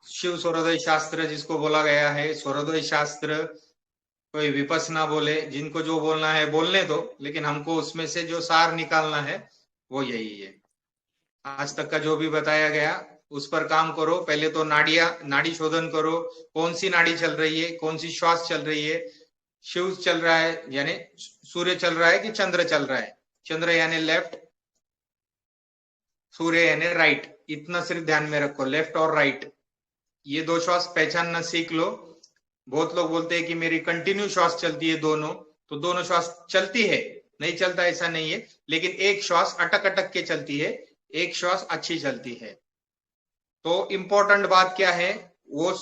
शिव सूर्योदय शास्त्र जिसको बोला गया है, सूर्योदय शास्त्र। कोई विपස්සना बोले, जिनको जो बोलना है बोलने दो, लेकिन हमको उसमें से जो सार निकालना है वो यही है। आज तक का जो भी बताया गया उस पर काम करो। पहले तो नाड़ी शोधन करो। कौन सी नाड़ी चल रही है, कौन सी श्वास चल रही है। शिव चल रहा है यानी सूर्य चल रहा है कि चंद्र चल रहा है। चंद्र यानी लेफ्ट, सूर्य यानी राइट। इतना सिर्फ ध्यान में रखो, लेफ्ट और राइट। ये दो श्वास पहचानना सीख लो। बहुत लोग बोलते हैं कि मेरी कंटिन्यू श्वास चलती है दोनों, तो दोनों श्वास चलती है, नहीं चलता ऐसा नहीं है, लेकिन एक श्वास अटक अटक के चलती है, एक श्वास अच्छी चलती है। तो इंपॉर्टेंट बात क्या है वो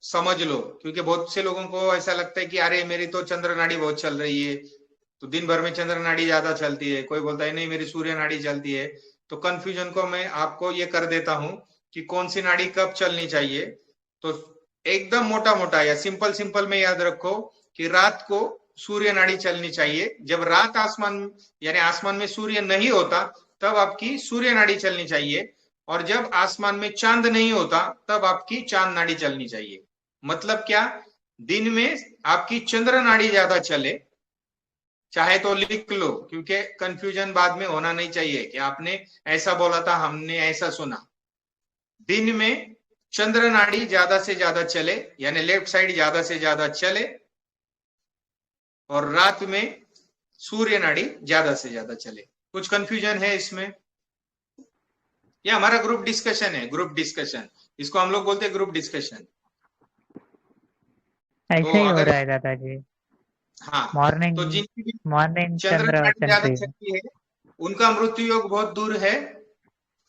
समझ लो, क्योंकि बहुत से लोगों को ऐसा लगता है कि अरे मेरी तो चंद्र नाड़ी बहुत चल रही है, तो दिन भर में चंद्र नाड़ी ज्यादा चलती है। कोई बोलता है नहीं मेरी सूर्य नाड़ी चलती है। तो कंफ्यूजन को मैं आपको ये कर देता हूं कि कौन सी नाड़ी कब चलनी चाहिए। तो एकदम मोटा मोटा या सिंपल सिंपल में याद रखो कि रात को सूर्य नाड़ी चलनी चाहिए। जब रात आसमान यानी आसमान में सूर्य नहीं होता तब आपकी सूर्य नाड़ी चलनी चाहिए, और जब आसमान में चांद नहीं होता तब आपकी चांद नाड़ी चलनी चाहिए। मतलब क्या, दिन में आपकी चंद्र नाड़ी ज्यादा चले। चाहे तो लिख लो, क्योंकि कंफ्यूजन बाद में होना नहीं चाहिए कि आपने ऐसा बोला था हमने ऐसा सुना। दिन में चंद्र नाड़ी ज्यादा से ज्यादा चले, यानी लेफ्ट साइड ज्यादा से ज्यादा चले, और रात में सूर्य नाड़ी ज्यादा से ज्यादा चले। कुछ कंफ्यूजन है इसमें? ये हमारा ग्रुप डिस्कशन है, ग्रुप डिस्कशन। इसको हम लोग बोलते हैं ग्रुप डिस्कशन। तो ऐसे ही हो अगर, रहा है दादाजी। हाँ, मॉर्निंग तो जिनकी भी मॉर्निंग चंद्र चंद्र नाड़ी चल ज्यादा रही है। चलती है उनका मृत्यु योग बहुत दूर है।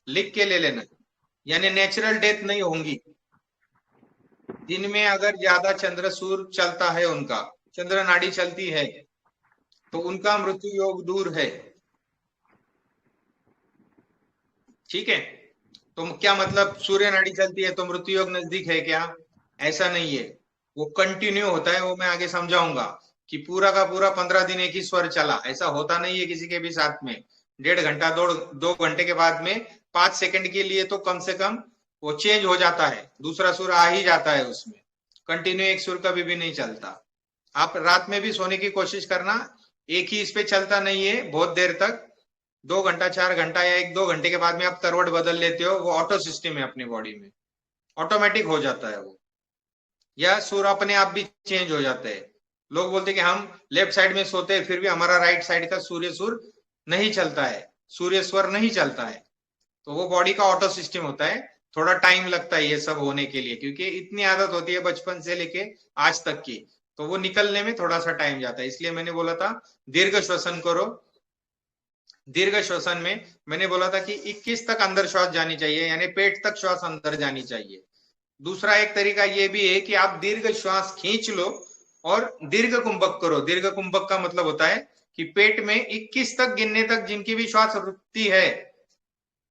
लिख के ले लेना, यानी नेचुरल डेथ नहीं होंगी। दिन में अगर ज्यादा चंद्र सूर्य चलता है, उनका चंद्र नाड़ी चलती है, तो उनका मृत्यु योग दूर है। ठीक है। तो क्या मतलब सूर्य नाड़ी चलती है तो मृत्यु योग नजदीक है क्या? ऐसा नहीं है। वो कंटिन्यू होता है, वो मैं आगे समझाऊंगा कि पूरा का पूरा 15 दिन एक ही स्वर चला, ऐसा होता नहीं है किसी के भी साथ में। 1.5 घंटा 2 घंटे के बाद में 5 सेकंड के लिए तो कम से कम वो चेंज हो जाता है, दूसरा सुर आ ही जाता है उसमें। कंटिन्यू एक सुर कभी भी नहीं चलता। आप रात में भी सोने की कोशिश करना, एक ही इस पे चलता नहीं है बहुत देर तक। 2 घंटा 4 घंटा या 1-2 घंटे के बाद में आप करवट बदल लेते हो, वो ऑटो सिस्टम है अपनी बॉडी में, ऑटोमेटिक हो जाता है वो। या सुर अपने आप भी चेंज हो जाते हैं। लोग बोलते हैं कि हम लेफ्ट साइड में सोते हैं फिर भी हमारा राइट साइड का सूर्य सुर नहीं चलता है, सूर्य स्वर नहीं चलता है। तो वो बॉडी का ऑटो सिस्टम होता है। थोड़ा टाइम लगता है ये सब होने के लिए, क्योंकि इतनी आदत होती है बचपन से लेके आज तक की, तो वो निकलने में थोड़ा सा टाइम जाता है। इसलिए मैंने बोला था दीर्घ श्वसन करो। दीर्घ श्वसन में मैंने बोला था कि 21 तक अंदर श्वास जानी चाहिए, यानी पेट तक श्वास अंदर जानी चाहिए। दूसरा एक तरीका ये भी है कि आप दीर्घ श्वास खींच लो और दीर्घ कुंभक करो। दीर्घ कुंभक का मतलब होता है कि पेट में 21 तक गिनने तक जिनकी भी श्वास रुकती है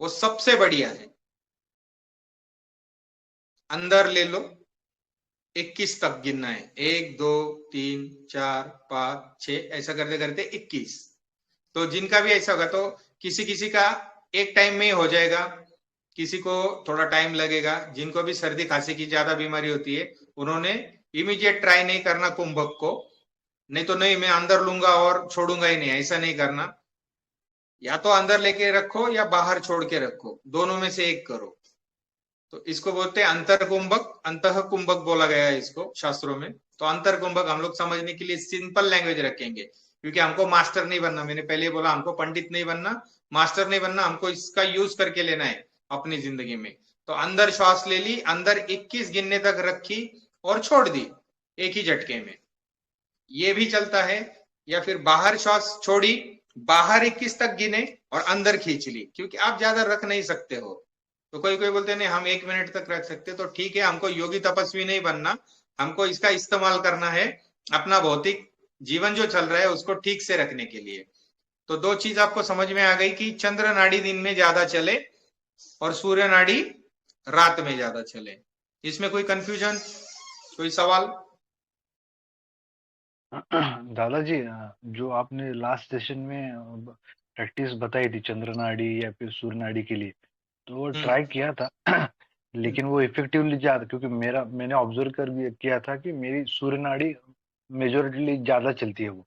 वो सबसे बढ़िया है। अंदर ले लो, 21 तक गिनना है, 1 2 3 4 5 6 ऐसा करते करते 21। तो जिनका भी ऐसा होगा तो किसी किसी का एक टाइम में ही हो जाएगा, किसी को थोड़ा टाइम लगेगा। जिनको भी सर्दी खांसी की ज्यादा बीमारी होती है उन्होंने इमीडिएट ट्राई नहीं करना कुंभक को। नहीं तो नहीं मैं अंदर लूंगा और छोड़ूंगा ही नहीं, ऐसा नहीं करना। या तो अंदर लेके रखो या बाहर छोड़ के रखो, दोनों में से एक करो। तो इसको बोलते हैं अंतर कुंभक, अंतः कुंभक बोला गया है इसको शास्त्रों में। तो अंतर कुंभक हम लोग समझने के लिए सिंपल लैंग्वेज रखेंगे, क्योंकि हमको मास्टर नहीं बनना। मैंने पहले बोला हमको पंडित नहीं बनना, मास्टर नहीं बनना, हमको इसका यूज करके लेना है अपनी जिंदगी में। तो अंदर श्वास ले ली, अंदर 21 गिनने तक रखी और छोड़ दी एक ही झटके में, ये भी चलता है। या फिर बाहर श्वास छोड़ी, बाहर 21 तक गिने और अंदर खींच ली, क्योंकि आप ज्यादा रख नहीं सकते हो। तो कोई कोई बोलते नहीं हम 1 मिनट तक रख सकते, तो ठीक है, हमको योगी तपस्वी नहीं बनना, हमको इसका इस्तेमाल करना है अपना भौतिक जीवन जो चल रहा है उसको ठीक से रखने के लिए। तो दो चीज आपको समझ में आ गई कि चंद्र नाड़ी दिन में ज्यादा चले और सूर्य नाड़ी रात में ज्यादा चले। इसमें कोई कंफ्यूजन, कोई सवाल? दादाजी, जो आपने लास्ट सेशन में प्रैक्टिस बताई थी चंद्र नाड़ी या फिर सूर्य नाड़ी के लिए, तो वो हम्म। ट्राई किया था। लेकिन वो इफेक्टिवली ज्यादा, क्योंकि मैंने ऑब्जर्व कर किया था कि मेरी सूर्य नाड़ी मेजोरिटली ज्यादा चलती है, वो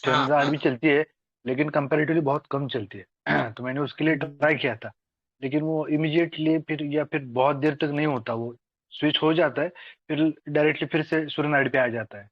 हाँ चंद्र नाड़ी हाँ भी चलती है लेकिन कंपैरेटिवली बहुत कम चलती है। तो मैंने उसके लिए ट्राई किया था, लेकिन वो इमीडिएटली फिर या फिर बहुत देर तक नहीं होता, वो स्विच हो जाता है, फिर डायरेक्टली फिर से सूर्य नाड़ी पे आ जाता है।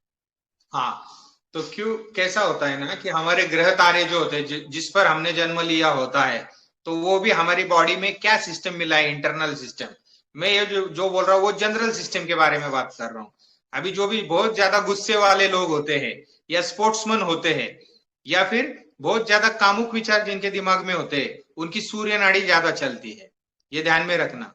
हाँ। तो क्यों, कैसा होता है ना कि हमारे ग्रह तारे जो होते हैं जिस पर हमने जन्म लिया होता है, तो वो भी हमारी बॉडी में क्या सिस्टम मिला है, इंटरनल सिस्टम। मैं ये जो बोल रहा हूँ वो जनरल सिस्टम के बारे में बात कर रहा हूँ। अभी जो भी बहुत ज्यादा गुस्से वाले लोग होते हैं, या स्पोर्ट्समैन होते हैं, या फिर बहुत ज्यादा कामुक विचार जिनके दिमाग में होते हैं, उनकी सूर्य नाड़ी ज्यादा चलती है, ये ध्यान में रखना।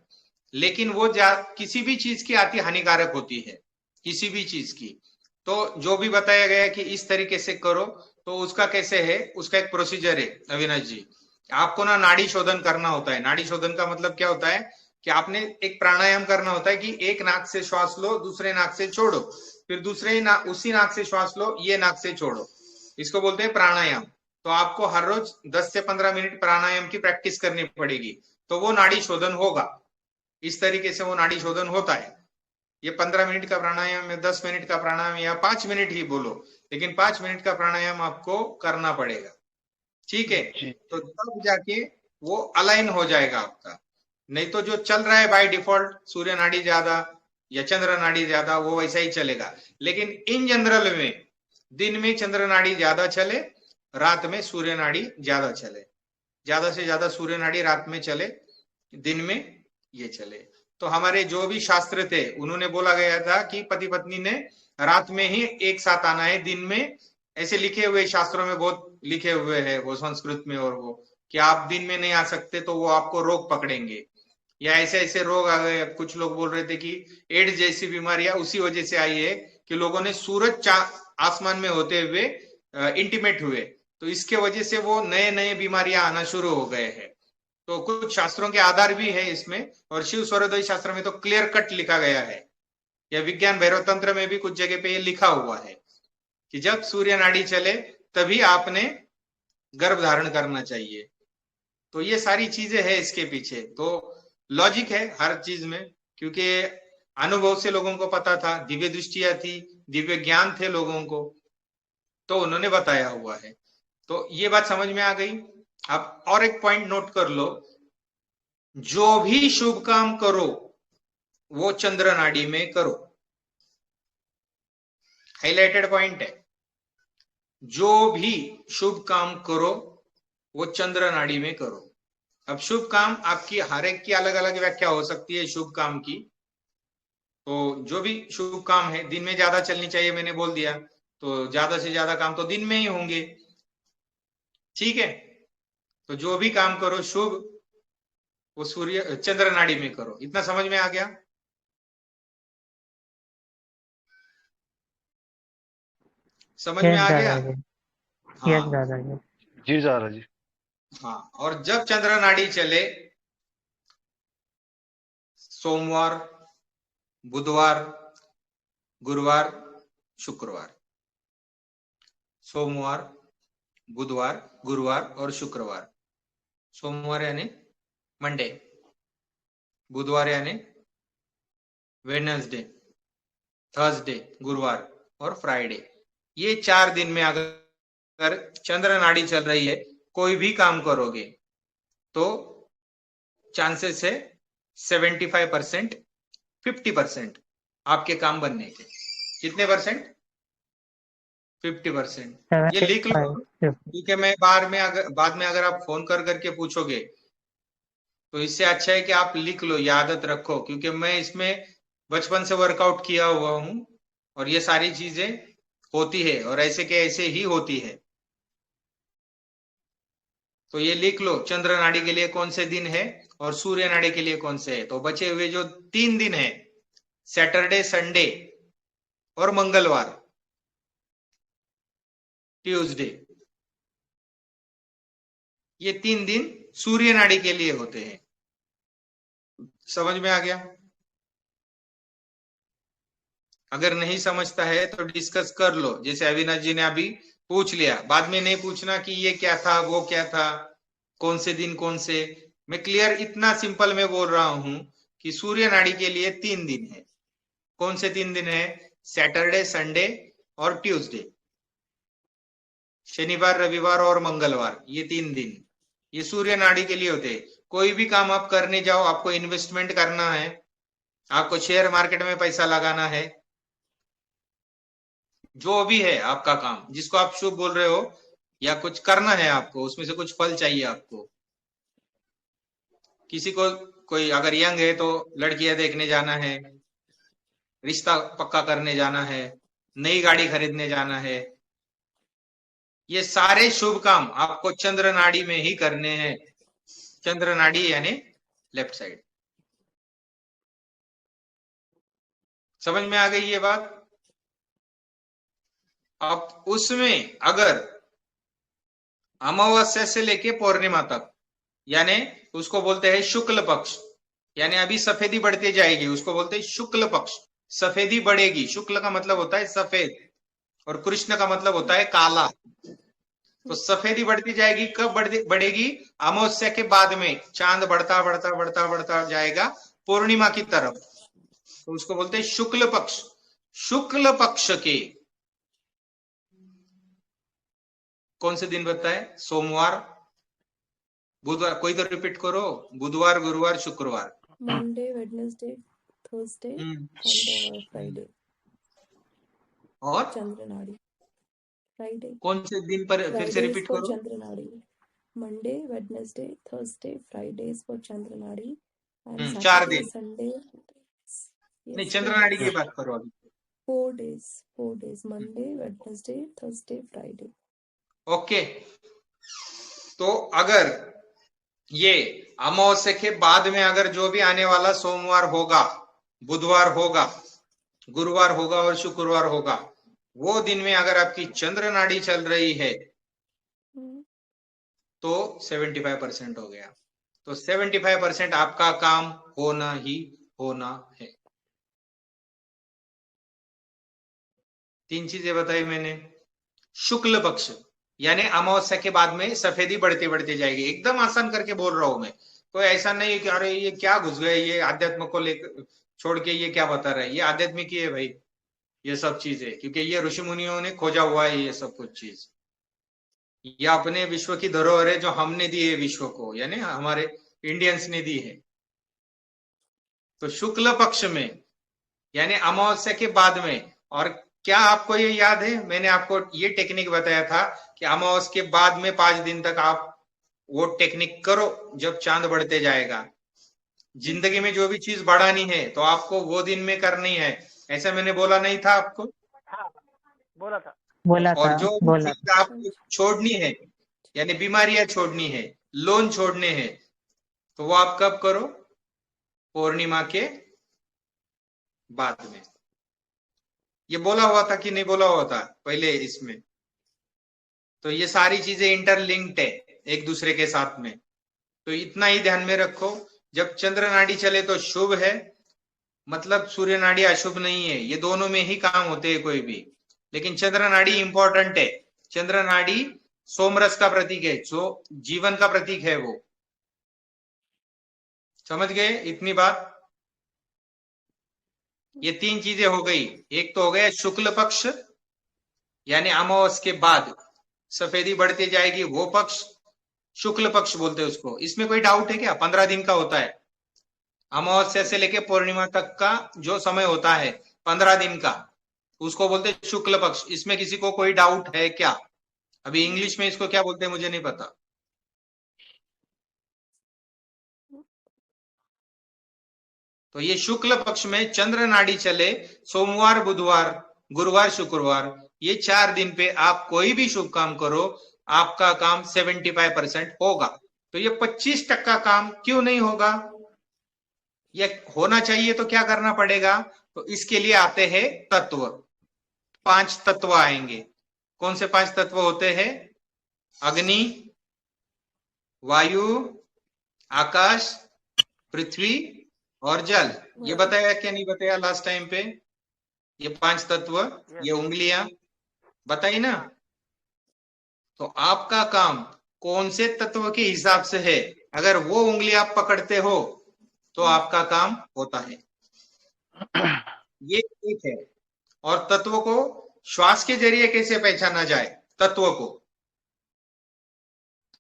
लेकिन वो किसी भी चीज की अति हानिकारक होती है, किसी भी चीज की। तो जो भी बताया गया कि इस तरीके से करो, तो उसका कैसे है, उसका एक प्रोसीजर है अविनाश जी। आपको ना नाड़ी शोधन करना होता है। नाड़ी शोधन का मतलब क्या होता है कि आपने एक प्राणायाम करना होता है कि एक नाक से श्वास लो, दूसरे नाक से छोड़ो, फिर उसी नाक से श्वास लो, ये नाक से छोड़ो। इसको बोलते हैं प्राणायाम। तो आपको हर रोज 10 से 15 मिनट प्राणायाम की प्रैक्टिस करनी पड़ेगी, तो वो नाड़ी शोधन होगा। इस तरीके से वो नाड़ी शोधन होता है। ये 15 मिनट का प्राणायाम या 10 मिनट का प्राणायाम या 5 मिनट ही बोलो, लेकिन 5 मिनट का प्राणायाम आपको करना पड़ेगा। ठीक है। जी। तो तब जाके वो अलाइन हो जाएगा आपका। नहीं तो जो चल रहा है बाय डिफॉल्ट, सूर्य नाड़ी ज्यादा या चंद्र नाड़ी ज्यादा, वो वैसा ही चलेगा। लेकिन इन जनरल में दिन में चंद्र नाड़ी ज्यादा चले, रात में सूर्य नाड़ी ज्यादा चले। ज्यादा से ज्यादा सूर्य नाड़ी रात में चले, दिन में ये चले। तो हमारे जो भी शास्त्र थे उन्होंने बोला गया था कि पति पत्नी ने रात में ही एक साथ आना है, दिन में ऐसे लिखे हुए शास्त्रों में बहुत लिखे हुए हैं वो संस्कृत में, और वो कि आप दिन में नहीं आ सकते तो वो आपको रोग पकड़ेंगे, या ऐसे ऐसे रोग आ गए। कुछ लोग बोल रहे थे कि एड्स जैसी बीमारियां उसी वजह से आई है कि लोगों ने सूरज आसमान में होते हुए इंटीमेट हुए, तो इसके वजह से वो नए नए बीमारियां आना शुरू हो गए हैं। तो कुछ शास्त्रों के आधार भी है इसमें, और शिव स्वरोदय शास्त्र में तो क्लियर कट लिखा गया है, या विज्ञान भैरव तंत्र में भी कुछ जगह पे ये लिखा हुआ है कि जब सूर्य नाड़ी चले तभी आपने गर्भ धारण करना चाहिए। तो ये सारी चीजें हैं इसके पीछे, तो लॉजिक है हर चीज में, क्योंकि अनुभव से लोगों को पता था, दिव्य दृष्टियां थी, दिव्य ज्ञान थे लोगों को, तो उन्होंने बताया हुआ है। तो ये बात समझ में आ गई। अब और एक पॉइंट नोट कर लो, जो भी शुभ काम करो वो चंद्र नाड़ी में करो। हाईलाइटेड पॉइंट है, जो भी शुभ काम करो वो चंद्र नाड़ी में करो। अब शुभ काम आपकी हर एक की अलग अलग व्याख्या हो सकती है शुभ काम की। तो जो भी शुभ काम है दिन में ज्यादा चलनी चाहिए, मैंने बोल दिया, तो ज्यादा से ज्यादा काम तो दिन में ही होंगे। ठीक है। तो जो भी काम करो शुभ, वो सूर्य चंद्र नाड़ी में करो। इतना समझ में आ गया? समझ में यस आ गया? दादाजी, यस हाँ दादाजी। जी जारा जी। हाँ। और जब चंद्र नाड़ी चले, सोमवार, बुधवार, गुरुवार, शुक्रवार, सोमवार, बुधवार, गुरुवार और शुक्रवार। सोमवार यानी मंडे, बुधवार यानी वेडनेसडे, थर्सडे गुरुवार, और फ्राइडे। ये 4 दिन में अगर चंद्र नाड़ी चल रही है, कोई भी काम करोगे तो चांसेस है 75%, 50% आपके काम बनने के। कितने परसेंट? 50%। ये लिख लो, 75। क्योंकि मैं बाद में अगर आप फोन कर करके पूछोगे, तो इससे अच्छा है कि आप लिख लो, ये आदत रखो, क्योंकि मैं इसमें बचपन से वर्कआउट किया हुआ हूं, और ये सारी चीजें होती है, और ऐसे के ऐसे ही होती है। तो ये लिख लो, चंद्र नाड़ी के लिए कौन से दिन है और सूर्य नाड़ी के लिए कौन से है। तो बचे हुए जो 3 दिन है, सैटरडे, संडे और मंगलवार, ट्यूसडे, ये 3 दिन सूर्य नाड़ी के लिए होते हैं। समझ में आ गया? अगर नहीं समझता है तो डिस्कस कर लो, जैसे अविनाश जी ने अभी पूछ लिया। बाद में नहीं पूछना कि ये क्या था, वो क्या था, कौन से दिन कौन से। मैं क्लियर इतना सिंपल में बोल रहा हूं कि सूर्य नाड़ी के लिए 3 दिन है। कौन से 3 दिन है? सैटरडे, संडे और ट्यूसडे। शनिवार, रविवार और मंगलवार, ये 3 दिन ये सूर्य नाड़ी के लिए होते हैं। कोई भी काम आप करने जाओ, आपको इन्वेस्टमेंट करना है, आपको शेयर मार्केट में पैसा लगाना है, जो भी है आपका काम, जिसको आप शुभ बोल रहे हो, या कुछ करना है आपको, उसमें से कुछ फल चाहिए आपको। किसी को कोई अगर यंग है तो लड़कियां देखने जाना है, रिश्ता पक्का करने जाना है, नई गाड़ी खरीदने जाना है, ये सारे शुभ काम आपको चंद्र नाड़ी में ही करने हैं। चंद्र नाड़ी यानी लेफ्ट साइड। समझ में आ गई ये बात? अब उसमें अगर अमावस्या से लेके पूर्णिमा तक, यानी उसको बोलते हैं शुक्ल पक्ष, यानी अभी सफेदी बढ़ती जाएगी, उसको बोलते हैं शुक्ल पक्ष। सफेदी बढ़ेगी। शुक्ल का मतलब होता है सफेद और कृष्ण का मतलब होता है काला। तो सफेदी बढ़ती जाएगी। कब बढ़ेगी? अमावस्या के बाद में चांद बढ़ता बढ़ता बढ़ता बढ़ता जाएगा पूर्णिमा की तरफ, तो उसको बोलते हैं शुक्ल पक्ष। शुक्ल पक्ष के कौन से दिन बनता है? सोमवार, बुधवार, कोई तो रिपीट करो। बुधवार, गुरुवार, शुक्रवार, Monday, Wednesday, Thursday and Friday. और चंद्रनाड़ी फ्राइडे। कौन से दिन पर फिर से रिपीट करो? चंद्रनाड़ी। Monday, Wednesday, Thursday, Friday for चंद्रनाड़ी एंड 4 दिन। संडे। नहीं, चंद्रनाड़ी की बात करो अभी। 4 days Monday, Wednesday, Thursday, Friday. Okay, तो अगर ये अमावस्या के बाद में अगर जो भी आने वाला सोमवार होगा, बुधवार होगा, गुरुवार होगा और शुक्रवार होगा, वो दिन में अगर आपकी चंद्र नाड़ी चल रही है तो 75% हो गया। तो 75% आपका काम होना ही होना है। 3 चीजें बताई मैंने। शुक्ल पक्ष यानी अमावस्या के बाद में सफेदी बढ़ते बढ़ते जाएगी। एकदम आसान करके बोल रहा हूं मैं, कोई ऐसा नहीं है कि अरे ये क्या घुस गए, ये आध्यात्म को लेकर छोड़ के ये क्या बता रहा है। ये आध्यात्मिक ही है भाई, ये सब चीजें, क्योंकि ये ऋषि मुनियों ने खोजा हुआ है ये सब कुछ चीज। ये अपने विश्व की धरोहर है जो हमने दी है विश्व को, यानी हमारे इंडियंस ने दी है। तो शुक्ल पक्ष में यानी अमावस्या के बाद में, और क्या आपको ये याद है मैंने आपको ये टेक्निक बताया था कि अमावस्या के बाद में 5 दिन तक आप वो टेक्निक करो जब चांद बढ़ते जाएगा। जिंदगी में जो भी चीज बढ़ानी है तो आपको वो दिन में करनी है। ऐसा मैंने बोला नहीं था आपको? बोला था। और जो चीज आपको छोड़नी है, यानी बीमारियां छोड़नी है, लोन छोड़ने हैं, तो वो आप कब करो? पूर्णिमा के बाद में। ये बोला हुआ था कि नहीं बोला हुआ था पहले इसमें? तो ये सारी चीजें इंटरलिंक्ड है एक दूसरे के साथ में। तो इतना ही ध्यान में रखो, जब चंद्र नाड़ी चले तो शुभ है, मतलब सूर्य नाड़ी अशुभ नहीं है। ये दोनों में ही काम होते हैं कोई भी, लेकिन चंद्र नाड़ी इंपॉर्टेंट है। चंद्र नाड़ी सोमरस का प्रतीक है, जो जीवन का प्रतीक है वो। समझ गए इतनी बात? ये 3 चीजें हो गई। एक तो हो गया शुक्ल पक्ष यानी अमावस्या के बाद सफेदी बढ़ती जाएगी, वो पक्ष शुक्ल पक्ष बोलते हैं उसको। इसमें कोई डाउट है क्या? 15 दिन का होता है। अमावस्या से लेके पूर्णिमा तक का जो समय होता है 15 दिन का, उसको बोलते हैं शुक्ल पक्ष। इसमें किसी को कोई डाउट है क्या? अभी इंग्लिश में इसको क्या बोलते हैं मुझे नहीं पता। तो ये शुक्ल पक्ष में चंद्र नाड़ी चले, सोमवार, बुधवार, गुरुवार, शुक्रवार, ये 4 दिन पे आप कोई भी शुभ काम करो, आपका काम 75% होगा। तो ये 25% काम क्यों नहीं होगा? ये होना चाहिए। तो क्या करना पड़ेगा? तो इसके लिए आते हैं तत्व। 5 तत्व आएंगे। कौन से 5 तत्व होते हैं? अग्नि, वायु, आकाश, पृथ्वी और जल। ये बताया क्या नहीं बताया लास्ट टाइम पे? ये 5 तत्व, ये उंगलियां बताई ना। तो आपका काम कौन से तत्व के हिसाब से है, अगर वो उंगली आप पकड़ते हो तो आपका काम होता है। ये एक है। और तत्व को श्वास के जरिए कैसे पहचाना जाए तत्व को,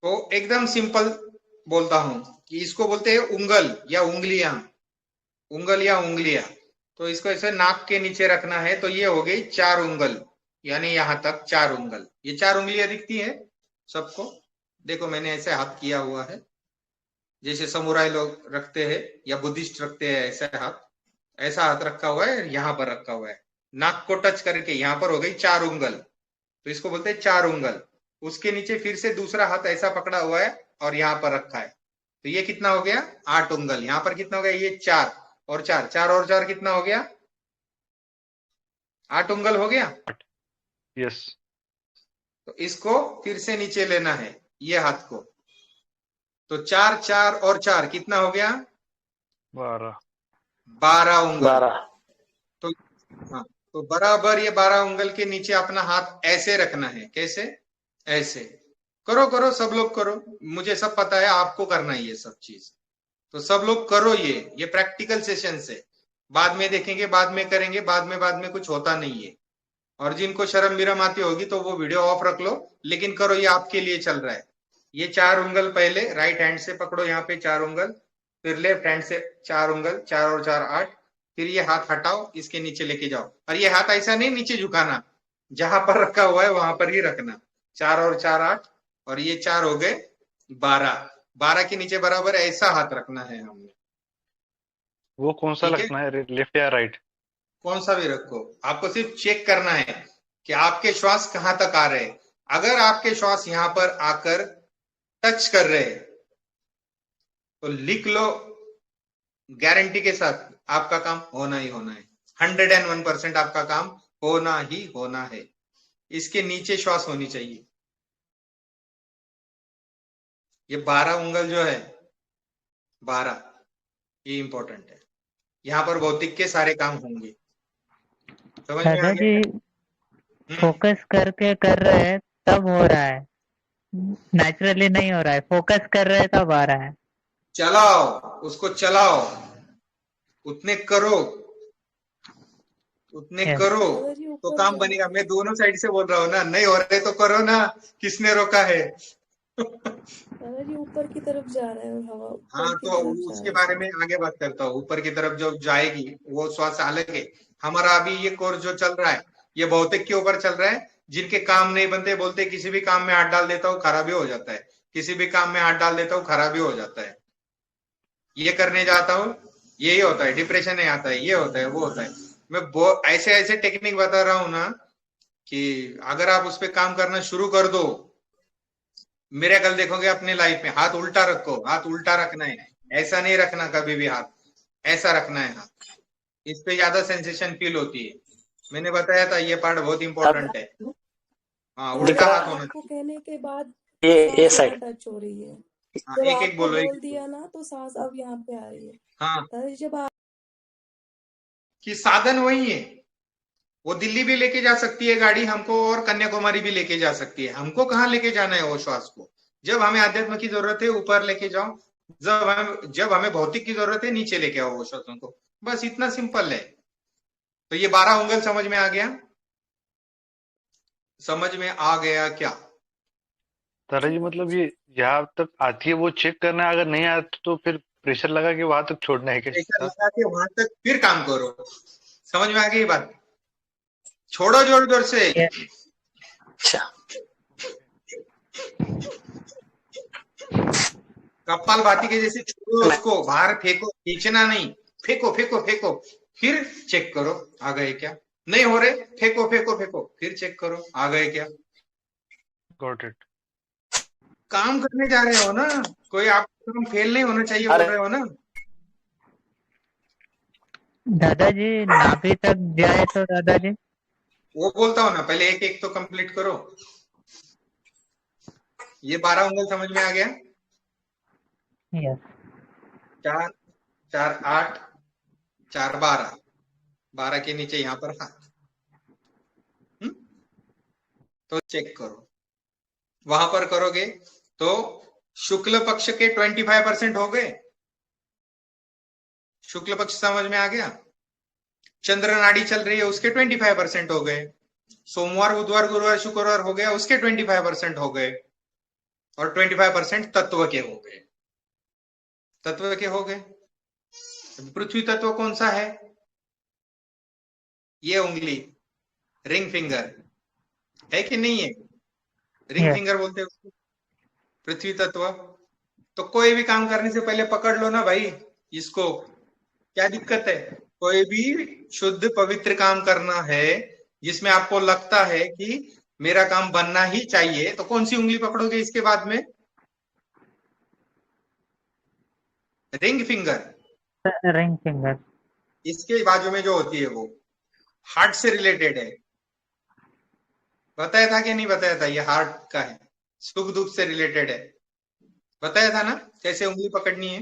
तो एकदम सिंपल बोलता हूं कि इसको बोलते हैं उंगल या उंगलियां, उंगल या उंगलियां। तो इसको ऐसे नाक के नीचे रखना है, तो ये हो गई 4 उंगल, यानी यहां तक 4 उंगल। ये 4 उंगलियां दिखती है सबको? देखो मैंने ऐसे हाथ किया हुआ है, जैसे समुराई लोग रखते हैं या बुद्धिस्ट रखते हैं, ऐसा हाथ रखा हुआ है, यहाँ पर रखा हुआ है, नाक को टच करके यहाँ पर हो गई 4 उंगल, तो इसको बोलते हैं 4 उंगल। उसके नीचे फिर से दूसरा हाथ ऐसा पकड़ा हुआ है और यहाँ पर रखा है, तो ये कितना हो गया? 8 उंगल। यहाँ पर कितना हो गया? ये 4 और 4, 4 और 4 कितना हो गया? 8 उंगल हो गया। यस। तो इसको फिर से नीचे लेना है, ये हाथ को, तो 4 4 और 4 कितना हो गया? 12 उंगल। 12। तो हाँ, तो बराबर ये 12 उंगल के नीचे अपना हाथ ऐसे रखना है। कैसे? ऐसे करो, करो सब लोग करो, मुझे सब पता है, आपको करना है ये सब चीज, तो सब लोग करो। ये प्रैक्टिकल सेशन से बाद में देखेंगे, बाद में करेंगे, बाद में कुछ होता नहीं है। और जिनको शर्म विरम आती होगी तो वो वीडियो ऑफ रख लो, लेकिन करो, ये आपके लिए चल रहा है। ये 4 उंगल पहले राइट हैंड से पकड़ो, यहाँ पे 4 उंगल, फिर लेफ्ट हैंड से 4 उंगल, 4 और 4 8, फिर ये हाथ हटाओ, इसके नीचे लेके जाओ, और ये हाथ ऐसा नहीं नीचे झुकाना, जहां पर रखा हुआ है वहां पर ही रखना। 4 और 4 8, और ये 4 हो गए 12। 12 के नीचे बराबर ऐसा हाथ रखना है हमने। वो कौन सा ठीक है, रखना है, लेफ्ट या राइट? कौन सा भी रखो, आपको सिर्फ चेक करना है कि आपके श्वास कहां तक आ रहे हैं। अगर आपके श्वास यहां पर आकर टच कर रहे हैं तो लिख लो गारंटी के साथ, आपका काम होना ही होना है। 101% आपका काम होना ही होना है। इसके नीचे श्वास होनी चाहिए। ये 12 उंगल जो है, 12, ये इंपॉर्टेंट है। यहाँ पर भौतिक के सारे काम होंगे। समझ में आ दादाजी गया? फोकस करके कर रहे हैं तब हो रहा है, नेचुरली नहीं हो रहा है। फोकस कर रहे हैं तब आ रहा है। चलाओ उसको, चलाओ, उतने करो, उतने Yes. करो दादाजी तो ऊपर काम जाना बनेगा। है। मैं दोनों साइड से बोल रहा हूँ ना, नहीं हो रहे तो करो ना, किसने रोका है? दादाजी ऊपर की तरफ जा रहा है, हवा ऊपर हाँ, की तो तरफ जा उसके रहा है बारे में आगे बात करता हूँ। ऊपर की तरफ जो जाएगी वो श्वास अलग है। हमारा अभी ये कोर्स जो चल रहा है, ये भौतिक के ऊपर चल रहा है। जिनके काम नहीं बनते बोलते किसी भी काम में हाथ डाल देता हूँ खराब ही हो जाता है, किसी भी काम में हाथ डाल देता हूँ खराब ही हो जाता है, ये करने जाता हूँ यही होता है, डिप्रेशन नहीं आता है, ये होता है, वो होता है। मैं ऐसे ऐसे टेक्निक बता रहा हूँ ना कि अगर आप उस पर काम करना शुरू कर दो, मेरे कल देखोगे अपने लाइफ में। हाथ उल्टा रखो, हाथ उल्टा रखना है, ऐसा नहीं रखना कभी भी, हाथ ऐसा रखना है हाथ, इस पे ज्यादा सेंसेशन फील होती है। मैंने बताया था ये पार्ट बहुत इंपॉर्टेंट है। हाँ, दादाजी उल्टा हाथ होना आपको चाहिए। कहने के बाद ये सांस यहाँ साइड। टच हो रही है। हाँ, जब एक एक आपको बोलो, एक बोल एक दिया बोलो। ना तो सांस अब यहाँ पे आ रही है। हाँ, दादाजी जब आप कि साधन वही है। वो दिल्ली भी लेके जा सकती है गाड़ी हमको, और कन्याकुमारी भी लेके जा सकती है। हमको कहाँ लेके जाना है वो श्वास को? जब हमें आध्यात्म की जरूरत है ऊपर लेके जाओ, जब हमें भौतिक की जरूरत है नीचे लेके आओ वो श्वासों को। बस इतना सिंपल है। तो ये 12 उंगल समझ में आ गया? समझ में आ गया क्या? दादाजी मतलब ये यहाँ तक आती है वो चेक करना है, अगर नहीं आया तो फिर प्रेशर लगा के वहां तक छोड़ना है ऐसा क्या? लगा के वहां तक फिर काम करो। समझ में आ गई बात? छोड़ो जोर जोर से। Yes. अच्छा, कपाल भाती के जैसे छोड़ो, उसको बाहर फेंको, खींचना नहीं, फेंको फेंको फेंको, फिर चेक करो आ गए क्या। नहीं हो रहे, फेंको फेंको फेंको, फिर चेक करो आ गए क्या। Got it. काम करने जा रहे हो ना, कोई आपका काम फेल नहीं होना चाहिए बोल अरे रहे हो ना। दादाजी नाभि तक जाए तो दादाजी वो बोलता हूँ ना, पहले एक एक तो कंप्लीट करो। ये 12 उंगल समझ में आ गया? यस 4 4 8, 4 12, 12 के नीचे यहाँ पर हाथ। तो चेक करो, वहां पर करोगे तो शुक्ल पक्ष के 25% हो गए, शुक्ल पक्ष समझ में आ गया। चंद्र नाड़ी चल रही है, उसके 25% हो गए। सोमवार बुधवार गुरुवार शुक्रवार हो गया, उसके 25% हो गए। और 25% तत्व के हो गए। तत्व के हो गए। पृथ्वी तत्व कौन सा है? ये उंगली, रिंग फिंगर है कि नहीं है? Ring Yes. फिंगर बोलते हैं उसको, पृथ्वी तत्व। तो कोई भी काम करने से पहले पकड़ लो ना भाई इसको, क्या दिक्कत है? कोई भी शुद्ध पवित्र काम करना है जिसमें आपको लगता है कि मेरा काम बनना ही चाहिए, तो कौन सी उंगली पकड़ोगे इसके बाद में? Ring finger. Ring finger. इसके बाजू में जो होती है वो हार्ट से रिलेटेड है। बताया था कि नहीं बताया था? ये हार्ट का है, सुख दुख से रिलेटेड है। बताया था ना कैसे उंगली पकड़नी है।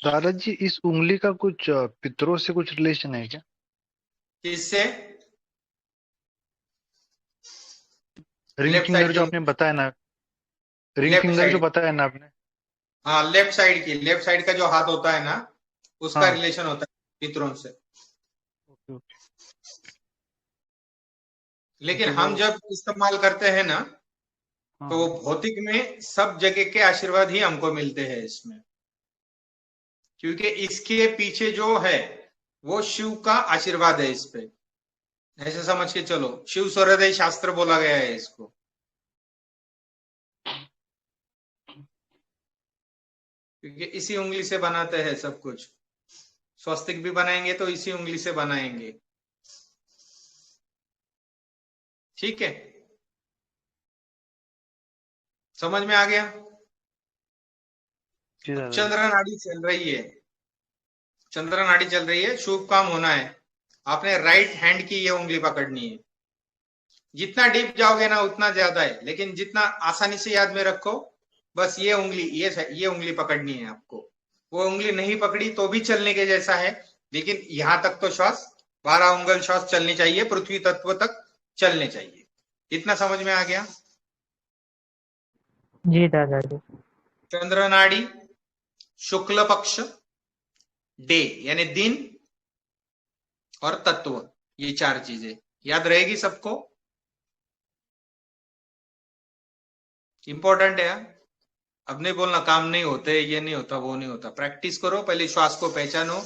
दादाजी इस उंगली का कुछ पितरों से कुछ रिलेशन है क्या? किससे? रिंग लेफ्ट फिंगर साइड जो की, आपने बताया ना, रिंग लेफ्ट फिंगर जो साइड। बताया ना आपने। हाँ, लेफ्ट साइड की, लेफ्ट साइड का जो हाथ होता है ना, उसका हाँ। रिलेशन होता है पितरों से। Okay okay. लेकिन तो हम वो जब इस्तेमाल करते हैं ना, तो हाँ भौतिक में सब जगह के आशीर्वाद ही हमको मिलते हैं इसमें, क्योंकि इसके पीछे जो है वो शिव का आशीर्वाद है इस पे। ऐसे समझ के चलो, शिव सूर्योदय शास्त्र बोला गया है इसको। क्योंकि इसी उंगली से बनाते हैं सब कुछ। स्वस्तिक भी बनाएंगे तो इसी उंगली से बनाएंगे। ठीक है, समझ में आ गया? जी अब दादाजी। चंद्र नाड़ी चल रही है, चंद्र नाड़ी चल रही है, शुभ काम होना है। आपने राइट हैंड की ये उंगली पकड़नी है। जितना डीप जाओगे ना उतना ज्यादा है, लेकिन जितना आसानी से याद में रखो, बस ये उंगली, ये उंगली पकड़नी है आपको। वो उंगली नहीं पकड़ी तो भी चलने के जैसा है, लेकिन यहां तक तो श्वास 12 उंगल श्वास चलनी चाहिए, पृथ्वी तत्व तक चलने चाहिए। इतना समझ में आ गया? जी दादाजी। चंद्र नाड़ी, शुक्ल पक्ष, डे यानी दिन, और तत्व, ये 4 चीजें याद रहेगी सबको। इंपॉर्टेंट है। अब नहीं बोलना काम नहीं होते, ये नहीं होता, वो नहीं होता। प्रैक्टिस करो, पहले श्वास को पहचानो,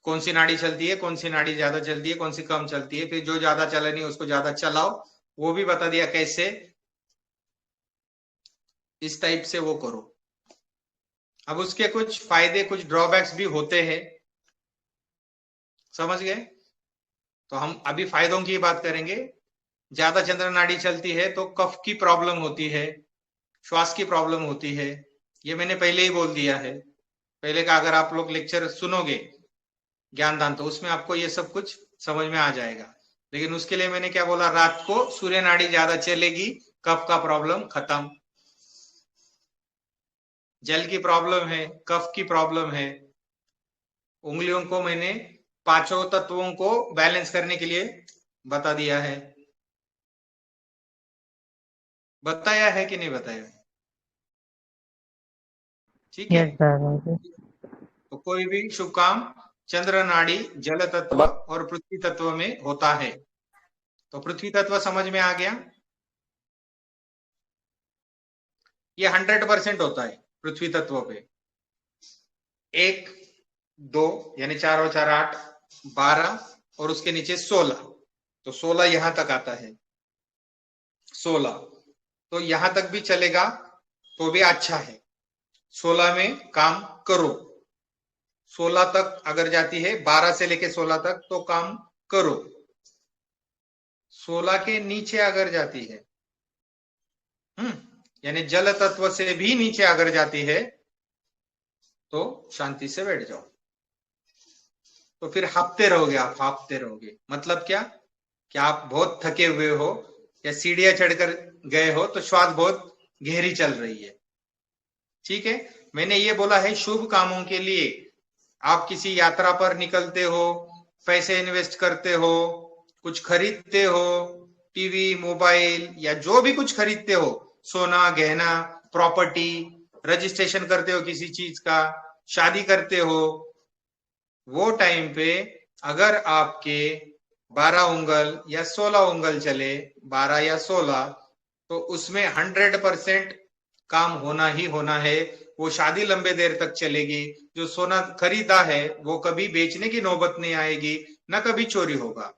कौन सी नाड़ी चलती है, कौन सी नाड़ी ज्यादा चलती है, कौन सी कम चलती है। फिर जो ज्यादा चलनी है उसको ज्यादा चलाओ, वो भी बता दिया कैसे। इस टाइप से वो करो। अब उसके कुछ फायदे, कुछ ड्रॉबैक्स भी होते हैं, समझ गए? तो हम अभी फायदों की बात करेंगे। ज्यादा चंद्र नाड़ी चलती है तो कफ की प्रॉब्लम होती है, श्वास की प्रॉब्लम होती है। ये मैंने पहले ही बोल दिया है। पहले का अगर आप लोग लेक्चर सुनोगे ज्ञानदान, तो उसमें आपको ये सब कुछ समझ में आ जाएगा। लेकिन उसके लिए मैंने क्या बोला, रात को सूर्य नाड़ी ज्यादा चलेगी, कफ का प्रॉब्लम खत्म। जल की प्रॉब्लम है, कफ की प्रॉब्लम है। उंगलियों को मैंने 5 तत्वों को बैलेंस करने के लिए बता दिया है। बताया है कि नहीं बताया? ठीक है। यस दादाजी। तो कोई भी शुभ काम चंद्र नाड़ी, जल तत्व और पृथ्वी तत्व में होता है। तो पृथ्वी तत्व समझ में आ गया। ये 100% होता है पृथ्वी तत्व पे। 1 2 यानी 4 और 4 8, 12 और उसके नीचे 16। तो 16 यहां तक आता है। 16 तो यहां तक भी चलेगा तो भी अच्छा है। 16 में काम करो। 16 तक अगर जाती है, 12 से लेके 16 तक तो काम करो। 16 के नीचे अगर जाती है, यानी जल तत्व से भी नीचे अगर जाती है, तो शांति से बैठ जाओ। तो फिर हाँफते रहोगे, आप हाँफते रहोगे। मतलब क्या? कि आप बहुत थके हुए हो या सीढ़ियां चढ़कर गए हो तो श्वास बहुत गहरी चल रही है। ठीक है, मैंने ये बोला है शुभ कामों के लिए। आप किसी यात्रा पर निकलते हो, पैसे इन्वेस्ट करते हो, कुछ खरीदते हो, टीवी मोबाइल या जो भी कुछ खरीदते हो, सोना गहना प्रॉपर्टी, रजिस्ट्रेशन करते हो किसी चीज का, शादी करते हो, वो टाइम पे अगर आपके 12 उंगल या 16 उंगल चले, 12 या 16, तो उसमें 100% काम होना ही होना है। वो शादी लंबे देर तक चलेगी। जो सोना खरीदा है वो कभी बेचने की नौबत नहीं आएगी, ना कभी चोरी होगा।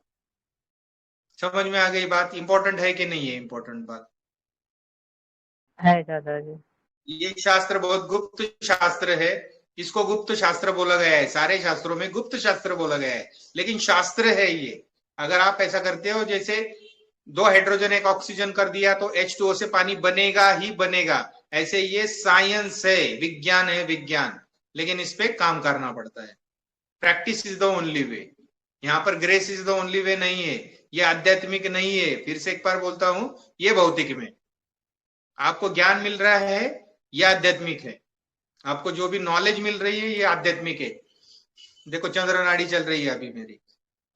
समझ में आ गई बात? इंपॉर्टेंट है कि नहीं है इंपॉर्टेंट बात? है दादाजी। ये शास्त्र बहुत गुप्त शास्त्र है। इसको गुप्त शास्त्र बोला गया है। सारे शास्त्रों में गुप्त शास्त्र बोला गया है, लेकिन शास्त्र है ये। अगर आप ऐसा करते हो, जैसे 2 हाइड्रोजन 1 ऑक्सीजन कर दिया तो H2O से पानी बनेगा ही बनेगा, ऐसे ये साइंस है, विज्ञान है, विज्ञान। लेकिन इस पे काम करना पड़ता है। Practice is the only way. यहाँ पर grace is the only way नहीं है। ये आध्यात्मिक नहीं है। फिर से एक बार बोलता हूं, ये भौतिक में आपको ज्ञान मिल रहा है, ये आध्यात्मिक है। आपको जो भी नॉलेज मिल रही है, ये आध्यात्मिक है। देखो चंद्र नाड़ी चल रही है अभी मेरी,